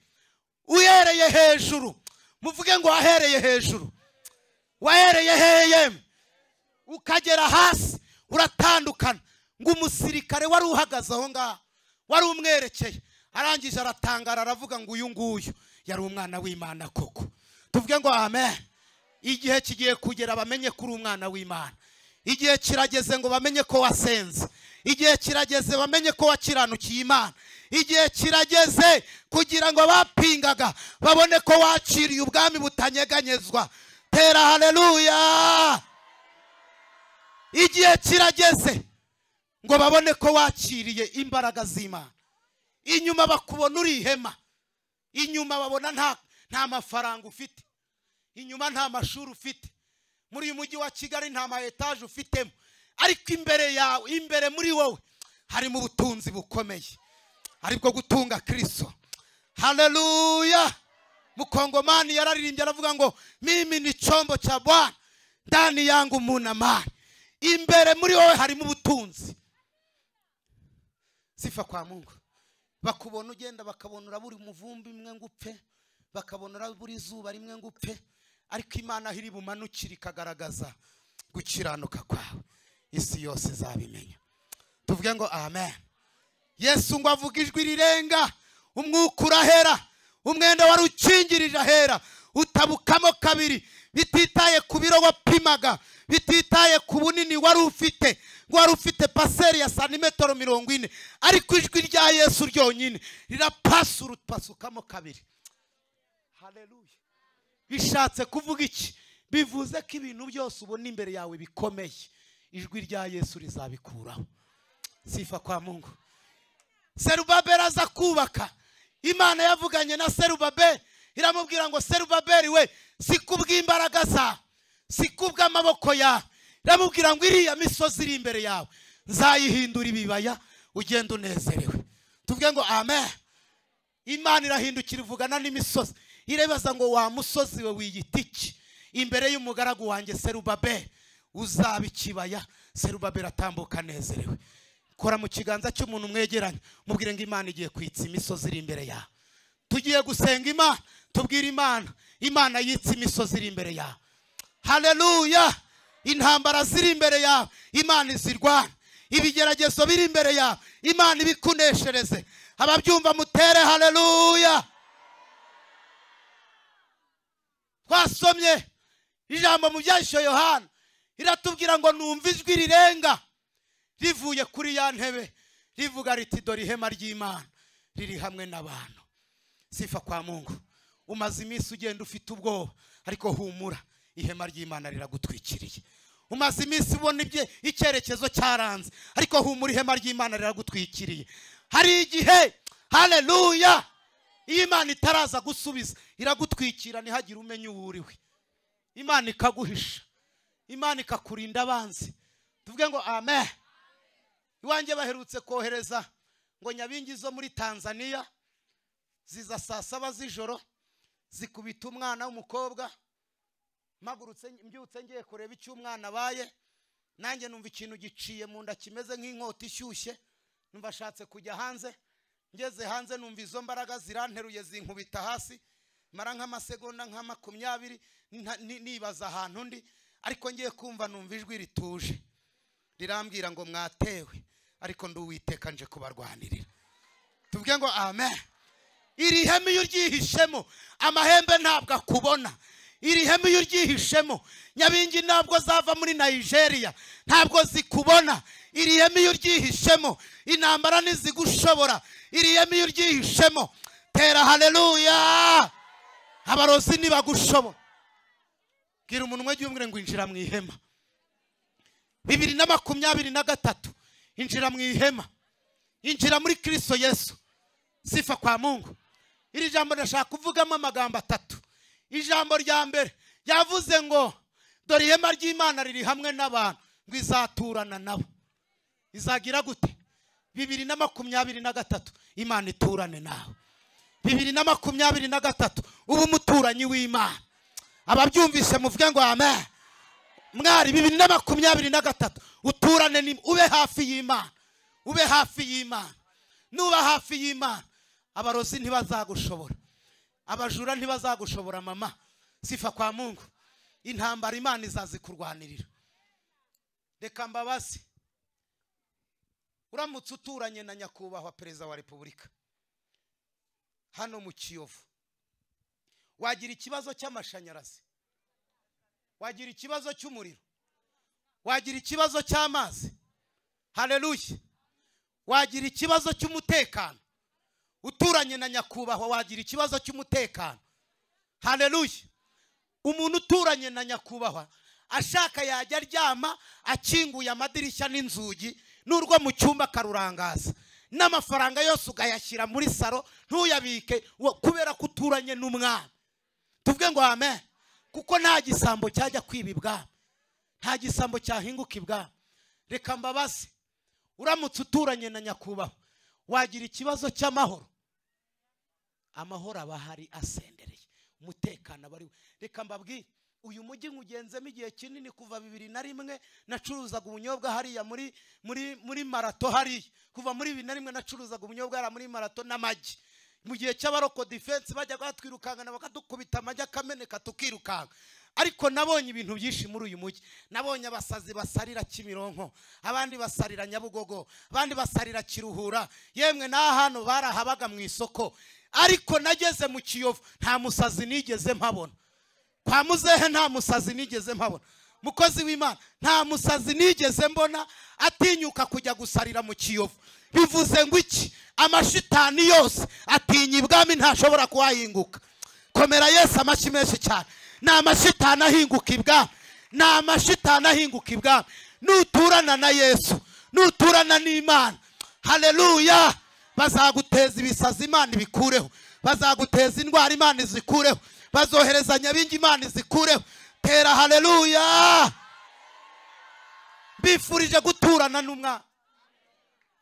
uhereye hejuru. Muvuge ngo wahereye hejuru. Wahereye heye ukagera hasi uratandukana. Ngo umusirikare wari uhagaze aho ngaho wari umwerekeye, arangije aratangara aravuga ngo uyu nguyu yari umwana w'Imana koko. Tuvuge ngo amen. Igihe kigiye kugera bamenye kuri umwana w'Imana. Igihe kirageze ngo bamenye ko wasenze. Igihe kirageze bamenye ko wakiranukiye Imana. Igihe kirageze kugira ngo bapingaga babone ko wakiriye ubwami butanyeganyezwa. Tera haleluya. Igihe kirageze ngo babone ko wakiriye imbaraga z'Imana. Inyuma bakubona uri ihema, inyuma babona nta mafaranga ufite, inyuma nta mashuri ufite, muri uyu mujyi wa Kigali nta ma etage ufitemo, ariko imbere yawe, imbere muri wowe harimo ubutunzi bukomeye, aribwo gutunga Kristo. Haleluya. Mukongomani yararirimbye aravuga ngo mimi ni chombo cha Bwana, ndani yangu muna amani. Imbere muri wowe harimo ubutunzi. Sifa kwa Mungu. Bakubona ugenda bakabona uraburi muvumbi imwe ngupfe, bakabona uraburi izuba rimwe ngupfe, ariko Imana hiri bumanukira ikagaragaza gukiranuka kwawe, isi yose izabimenya. Tuvuge ngo amen. Yesu ngo avuga ijwi rirenga, umwuka urahera, umwenda wari ukingirije ahera utabukamo kabiri, bititaye ku biro wapimaga, bititaye ku bunini wari ufite. Ngo wari ufite paseri ya santimetero 40, ariko ijwi rya Yesu ryonyine rirapasura utpasukamo kabiri. Haleluya. Bishatse kuvuga iki? Bivuze ko ibintu byose ubona imbere yawe bikomeye, ijwi rya Yesu rizabikuraho. Sifa kwa Mungu. Serubabeli aza kubaka, Imana yavuganye na Serubabeli iramubwira ngo Serubabeli we, sikubw'imbaraga zawe, sikubw'amaboko yawe, iramubwira ngo iriya misozi iri imbere yawe nzayihindura ibibaya ugenda unezerewe. Tuvuge ngo amen. Imana irahindukira ivugana n'imisozi, irebaza ngo wa musozi we wiyita iki? Imbere y'umugaragu wanjye Serubabeli uzaba ikibaya. Serubabeli atambuka nezerewe. Kora mu kiganza cy'umuntu mwegeranye, mubwire ngo Imana igiye kwitsa imisozi iri imbere yawe. Tugiye gusenga Imana, tubwire Imana, Imana yitsa imisozi iri imbere yawe. Haleluya. Intambara ziri imbere yawe Imana izirwana, ibigeragezo biri imbere yawe Imana ibikuneshereze. Ababyumva mutere haleluya. Twasomye ijambo mu byahishwe Yohana, iratubwira ngo numva ijwi rirenga rivuye kuri ya ntebe rivuga riti dore ihema ry'Imana riri hamwe n'abantu. Sifa kwa Mungu. Umaze iminsi ugenda ufite ubwoba, ariko humura, ihema ry'Imana riragutwikiriye. umaze iminsi ubona icyerekezo cyaranze, ariko humura ihema ry'Imana riragutwikiriye. Hari igihe haleluya iyo Imana itaraza gusubiza iragutwikira ntihagire umenya uwo uriwe. Imana ikaguhisha, Imana ikakurinda abanzi. Tuvuge ngo amen. Iwanjye baherutse kohereza ngo nyabingi zo muri Tanzania ziza saa 7 z'ijoro zikubita umwana w'umukobwa. Magurutse mbyutse ngiye kureba icyo umwana abaye, nanjye numva ikintu giciye mu nda kimeze nk'inkota ishyushye, numva ashatse kujya hanze. Ngeze hanze numva izo mbaraga ziranteruye zinkubita hasi, mara nk'amasegonda nka 20 nibaza ahantu ndi, ariko ngiye kumva numva ijwi rituje rirambwira ngo mwatewe, ariko ndi Uwiteka nje kubarwanirira. Tuvuge ngo amen. Iri hema iyo ryihishemo amahembe ntabwo akubona. Iri hema iyo ryihishemo nyabingi ntabwo zava muri Nigeria, ntabwo zikubona. Iri hema iyo ryihishemo intambara ntizigushobora. Iri hema iyo ryihishemo tera haleluya, abarozi nibagushobora. Gira umuntu umwe cyumwe ngo injira mu ihema. 2023 injira mu ihema, injira muri Kristo Yesu. Sifa kwa Mungu. Iri jambo ndashaka kuvugamo amagambo 3. Ijambo rya mbere yavuze ngo dore ihema ry'Imana riri hamwe n'abantu ngo izaturana nabo. Izagira gute? 2023 Imana iturane nawe. 2023 ubu muturanyi w'Imana. Ababyumvise muvuge ngo amen. Mwari 2023 uturane ni ube hafi y'Imana. Ube hafi y'Imana. Nuba hafi y'Imana abarozi ntibazagushobora, abajura ntibazagushobora mama. Sifa kwa Mungu. Intambara Imana izazikurwanirira. Reka mbabazi, uramutse uturanye na nyakubahwa perezida wa Repubulika hano mu Kiyovu, wagira ikibazo cy'amashanyarazi, wagira ikibazo cy'umuriro, wagira ikibazo cy'amazi, haleluya, wagira ikibazo cy'umutekano. Uturanye na nyakubahwa wagira ikibazo cy'umutekano, haleluya. Umuntu uturanye na nyakubahwa ashaka yajya aryama akinguye amadirishya n'inzugi n'urwo mu cyumba karurangaza, n'amafaranga yose ugayashyira muri saro ntuyabike kubera kuturanye n'umwana. Tuvuge ngo amen. Kuko nta gisambo cyajya kwibibwa, nta gisambo cyahinguka ibwa. Reka mbabazi, uramutse uturanye na nyakubahwa wagira ikibazo cy'amahoro, amahoro abahari asendereye, umutekano bari. Reka mbabwire, uyu mujyi ngugenzemo igihe kinini kuva 2001 nacuruzaga ubunyobwa hariya muri marato hariya. Kuva muri 2001 nacuruzaga ubunyobwa hariya muri marato n'amagi. Mu gihe cy'abaroko defense bajya batwirukangana bakadukubita amagi akameneka tukirukanga. Ariko nabonye ibintu byinshi muri uyu mujyi. Nabonye abasazi basarira Kimironko, abandi basarira Nyabugogo, abandi basarira Kiruhura, yemwe na hano barahabaga mu isoko. Ariko nageze mu Kiyovu nta musazi nigeze mpabona. Kwa muzehe nta musazi nigeze mpabona. Mukozi w'Imana nta musazi nigeze mbona atinyuka kujya gusarira mu Kiyovu. Bivuze ngo iki? Amashitani yose atinya ibwami ntashobora kuhahinguka. Komera Yesu amashyi menshi cyane. Na amashitani ahinguka ibwami, na amashitani ahinguka ibwami. Nuturana na Yesu, nuturana n'Imana, haleluya, bazaguteza ibisazi Imana ibikureho, bazaguteza indwara Imana izikureho, bazohereza nyabingi Imana izikureho. Tera haleluya. Bifurije guturana n'umwana.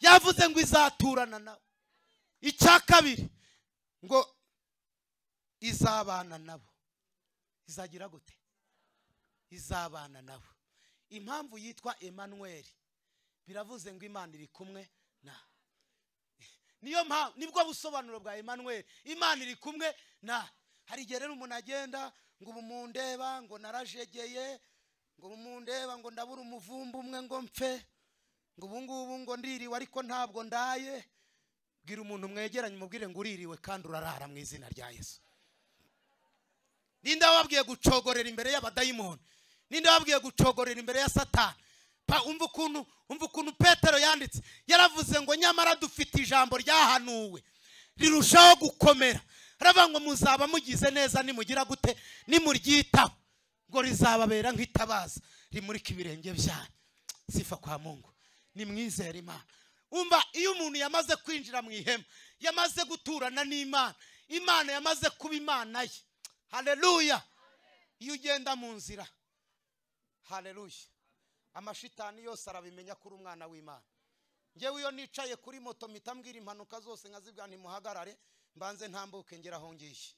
Yavuze ngo izaturana nabo. Icya kabiri ngo izabana nabo. Izagira gute? Izabana nabo. Impamvu yitwa Emmanuel biravuze ngo Imana iri kumwe na. Niyo mpamvu nibwo busobanuro bwa Emmanuel, Imana iri kumwe na. Hari igihe rero umuntu agenda ngo ubumundeba ngo narajegeye, ngo ubumundeba ngo ndabura umuvumba umwe ngo mpfe, ngo ubungubu ngo ndiriwe ariko ntabwo ndaye. Bwira umuntu mwegeranye umubwire ngo uririwe kandi urarara mu izina rya Yesu. Ninde wabwiye gucogorera imbere y'abadayimoni? Ninde wabwiye gucogorera imbere ya Satani? Umva ukuntu Petero yanditse, yaravuze ngo nyamara dufite ijambo ryahanuwe rirushaho gukomera. Aravuga ngo muzaba mugize neza nimugira gute? Nimuryitaho ngo rizababera nk'itabaza rimurika ibirenge byanyu. Sifa kwa Mungu. Ni mwizere Imana. Umva, iyo umuntu yamaze kwinjira mu ihema, yamaze guturana n'Imana, Imana yamaze kuba Imana ye. Haleluya. Iyo ugenda mu nzira, haleluya, amashitani yose arabimenya kuri umwana w'Imana. Ngewe iyo nicaye kuri moto mitambwira impanuka zose nkazibwa ntimuhagarare mbanze ntambuke ngera aho ngiye,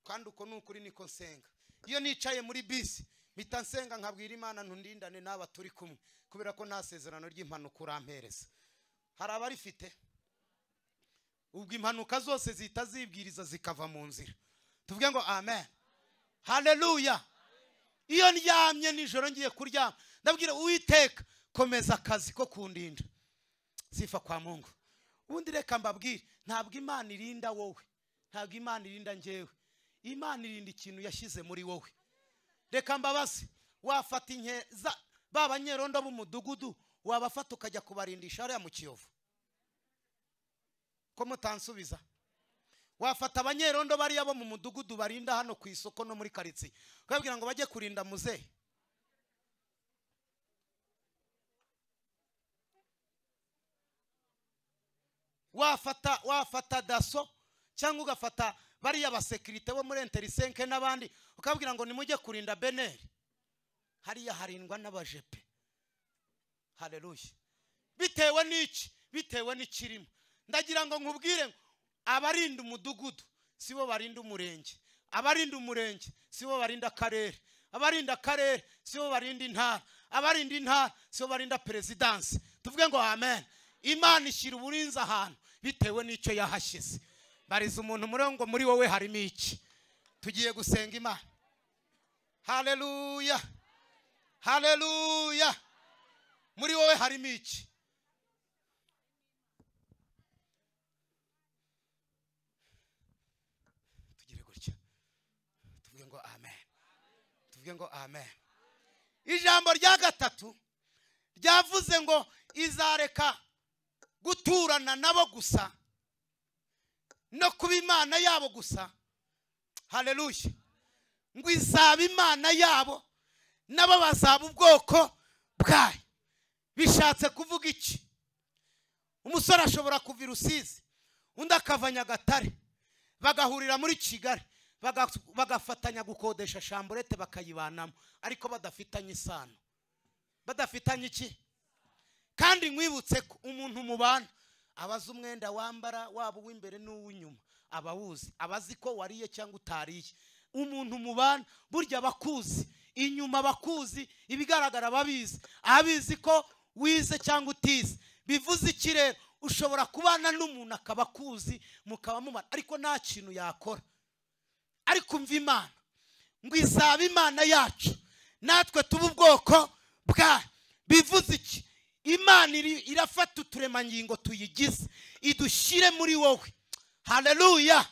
kandi uko nukuri niko nsenga. Iyo nicaye muri bisi mpita nsenga nkabwira Imana ntundindane n'aba turi kumwe, kubera ko nta sezerano ry'impanuka urampereza. Hari abarifite, ubwo impanuka zose zita zibwiriza zikava mu nzira. Tuvuge ngo amen. Haleluya. Iyo ndyamye nijoro ngiye kuryama ndabwira Uwiteka komeza akazi ko kundinda. Sifa kwa Mungu. Ubundi reka mbabwire, ntabwo Imana irinda wowe, ntabwo Imana irinda ngewe, Imana irinda ikintu yashyize muri wowe. Reka mbabaze, wafata inkeza b'abanyerondo b'umudugudu wabafata ukajya kubarindisha hariya mu Kiyovu? Ko mutansubiza? Wafata abanyerondo bariya bo mu mudugudu barinda hano ku isoko no muri karitsiye ukabwira ngo bajye kurinda muzehe? Wafata daso cyangwa ugafata bariya basekirite bo muri Interisenke n'abandi ukabwira ngo nimujye kurinda Beneri? Hariya harindwa n'abajepe. Haleluya. Bitewe n'iki? Bitewe n'ikirimo. Ndagira ngo nkubwire ngo abarinda umudugudu sibo barinda umurenge, abarinda umurenge sibo barinda akarere, abarinda akarere sibo barinda intara, abarinda intara sibo barinda perezidansi. Tuvuge ngo amen. Imana ishyira uburinzi ahantu bitewe n'icyo yahashyize. Bariza umuntu ngo muri wowe harimo iki? Tugiye gusenga Imana. Haleluya. Haleluya. Muri wowe harimo iki? Tugire gutya. Tuvuge ngo amen. Tuvuge ngo amen. Ijambo rya gatatu ryavuze ngo izareka guturana nabo gusa no kuba Imana yabo gusa. Haleluya. Ngo izaba Imana yabo nabo bazaba ubwoko bwayo. Bishatse kuvuga iki? Umusore ashobora kuva i Rusizi, undi akava Nyagatare, bagahurira muri Kigali, bagafatanya gukodesha shamburete bakayibanamo, ariko badafitanye isano. Badafitanye iki? Kandi nkwibutse ko umuntu mubana abaza umwenda wambara waba uw'imbere n'uw'inyuma, abawuzi, abazi ko wariye cyangwa utariye. Umuntu mubana burya bakuzi, inyuma bakuzi, ibigaragara babizi, abizi ko wize cyangwa utize. Bivuze iki rero? Ushobora kubana n'umuntu akaba akuzi mukaba mumana ariko nta kintu yakora. Ariko umva Imana ngo izaba Imana yacu natwe tuba ubwoko bwayo. Bivuze iki? Imana irafata uturemangingo tuyigize idushyire muri wowe. Haleluya.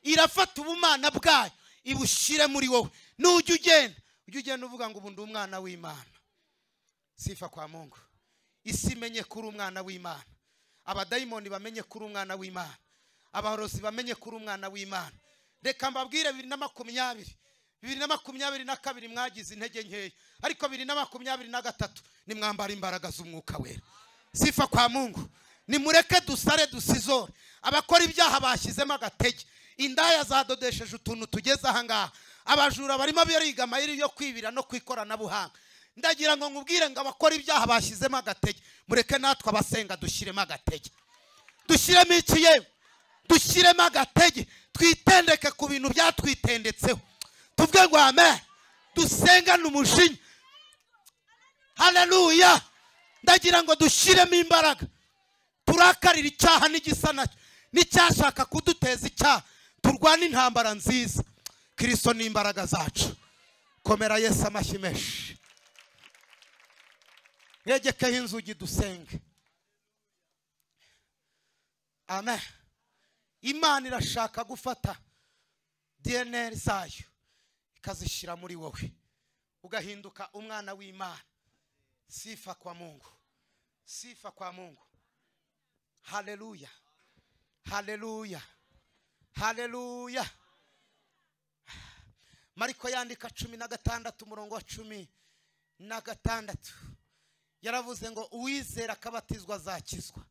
Irafata ubumana bwayo ibushire muri wowe. Nujya ugenda uvuga ngo ubu ndi umwana w'Imana. Sifa kwa Mungu. Isi menye kuri umwana w'Imana, abadayimoni bamenye kuri umwana w'Imana, abahorozi bamenye kuri umwana w'Imana. Reka mbabwire 2022 mwagize intege nkeya, ariko 2023 ni mwambara imbaraga z'umwuka wera. Sifa kwa Mungu. Nimureke dusare dusizore. Abakora ibyaha bashyizemo agatege, indaya zadodesheje utuntu tugeze aha ngaha, abajura barimo biriga amayeri yo kwibira no kwikorana buhanga. Ndagira ngo nkubwire ngo abakora ibyaha bashyizemo agatege, mureke natwe abasenga dushyiremo agatege. Dushyiremo iki yewe? Dushyiremo agatege, twitendeke ku bintu byatwitendetseho. Tuvuge ngo amen. Dusengane umujinya. Haleluya. Ndagira ngo dushyiremo imbaraga, turakarira icyaha n'igisa nacyo n'icyashaka kuduteza icyaha. Turwane intambara nziza. Kristo ni imbaraga zacu. Komera Yesu amashyi menshi. Yegekeho inzugi dusenge. Amen. Imana irashaka gufata DNA zayo ikazishyira muri wowe ugahinduka umwana w'Imana. Sifa kwa Mungu. Sifa kwa Mungu. Haleluya. Haleluya. Haleluya. Mariko yandika 16 umurongo wa 10 na gatandatu yaravuze ngo uwizera akabatizwa azakizwa,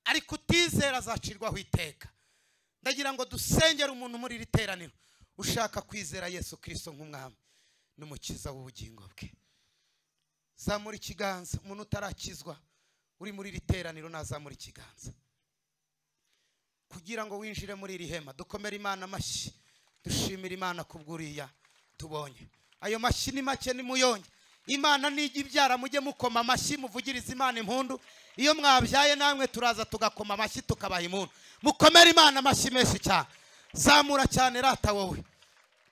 ariko utizera azacirwaho iteka. Ndagira ngo dusengere umuntu muri iri teraniro ushaka kwizera Yesu Kristo nk'umwami n'umukiza w'ubugingo bwe. Zamura ikiganza. Umuntu utarakizwa uri muri iri teraniro nazamura ikiganza kugira ngo winjire muri iri hema. Dukomere Imana amashyi, dushimira Imana kubw'uriya tubonye. Ayo mashyi ni make ni muyonge. Imana nijya ibyara mujye mukoma amashyi, muvugirize Imana impundu. Iyo mwabyaye namwe turaza tugakoma amashyi tukabaha impundu. Mukomere Imana amashyi menshi cyane. Zamura cyane rata wowe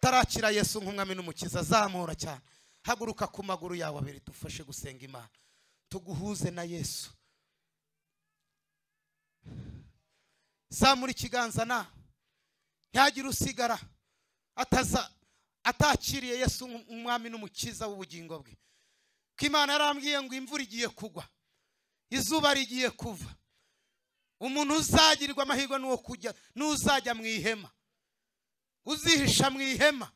tarakira Yesu nk'umwami n'umukiza. Zamura cyane. Haguruka ku maguru yawe abiri dufashe gusenga Imana, tuguhuze na Yesu. Zamura ikiganza na ntihagire usigara atakiriye Yesu umwami n'umukiza w'ubugingo bwe. Ko Imana yarambwiye ngo imvura igiye kugwa, izuba rigiye kuva. Umuntu uzagirirwa amahirwe n'uwo kujya n'uzajya mu ihema, uzihisha mu ihema,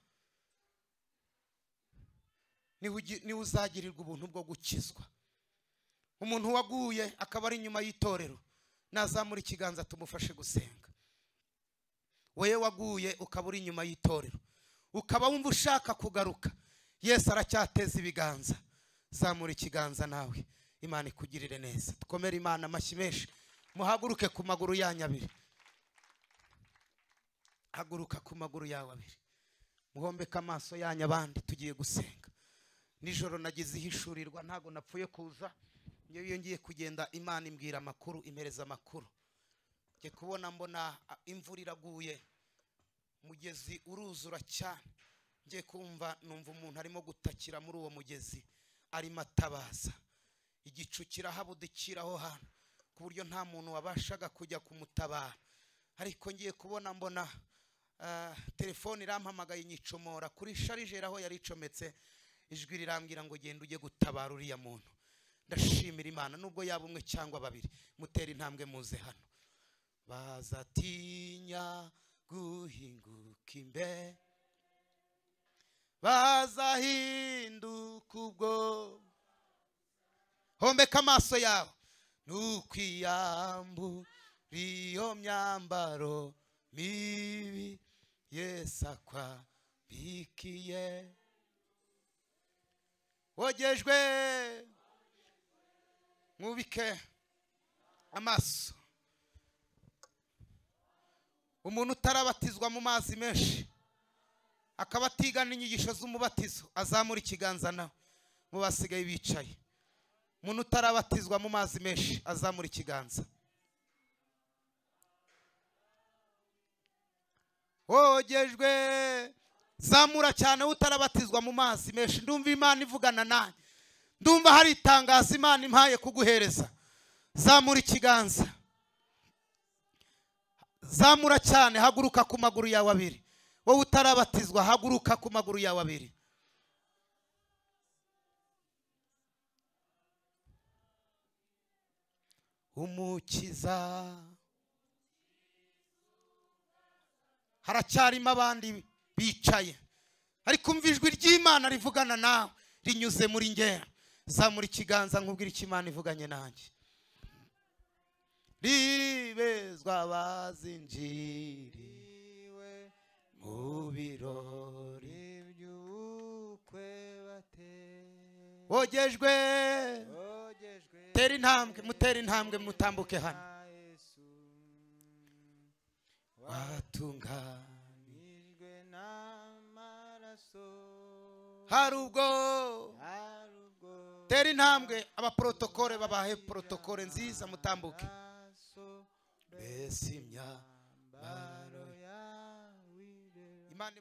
ni uzagirirwa ubuntu bwo gukizwa. Umuntu waguye akaba ari inyuma y'itorero nazamura ikiganza tumufashe gusenga. Wewe waguye ukaba uri inyuma y'itorero ukaba wumva ushaka kugaruka, Yesu aracyateza ibiganza. Zamura ikiganza nawe Imana ikugirire neza. Dukomere Imana amashyi menshi. Muhaguruke ku maguru yanyu abiri. Haguruka ku maguru yawe abiri. Muhombeka amaso yanyu abandi tugiye gusenga. Nijoro nagize ihishurirwa ntago napfuye kuza. Iyo ngiye kugenda Imana imbwira amakuru, impereza amakuru. Ngiye kubona mbona imvura iraguye, mugezi uruzura cyane. Ngiye kumva numva umuntu arimo gutakira muri uwo mugezi arimo atabaza. Igicu kirahabudikiraho hano ku buryo nta muntu wabashaga kujya kumutabara. Ariko ngiye kubona mbona telefone irampamagaye nyicomora kuri sharijeri aho yari icometse. Ijwi rirambwira ngo genda ujye gutabara uriya muntu. Ndashimira Imana nubwo yaba umwe cyangwa babiri, mutera intambwe muze hano. Bazatinya guhinguka imbere, bazahinduka ubwo. Hombeka amaso yawe. Nukwiyambura iyo myambaro mibi Yesu akwabikiye. Wogejwe mubike amaso. Umuntu utarabatizwa mu mazi menshi akaba atigana inyigisho z'umubatizo azamura ikiganza nawe mu basigaye bicaye. Umuntu utarabatizwa mu mazi menshi azamura ikiganza. Wogejwe. Zamura cyane utarabatizwa mu mazi menshi. Ndumva Imana ivugana nawe. Ndumva hari itangazo Imana impaye kuguhereza. Zamura ikiganza. Zamura cyane. Haguruka ku maguru yawe abiri. Wowe utarabatizwa haguruka ku maguru yawe abiri. Umukiza. Haracyarimo abandi bicaye, ariko umva ijwi ry'Imana rivugana nawe rinyuze muri ngera. Zamura ikiganza nkubwira icyo Imana ivuganye nanjye. Ribezwa bazinjiriwe mu birori by'ubukwe bateye. Wogejwe. Tera intambwe, mutera intambwe mutambuke hano. Watunganijwe n'amaraso. Hari ubwo. Tera intambwe. Abaprotokole babahe protokole nziza mutambuke. Mbese imyambaro yawe Imana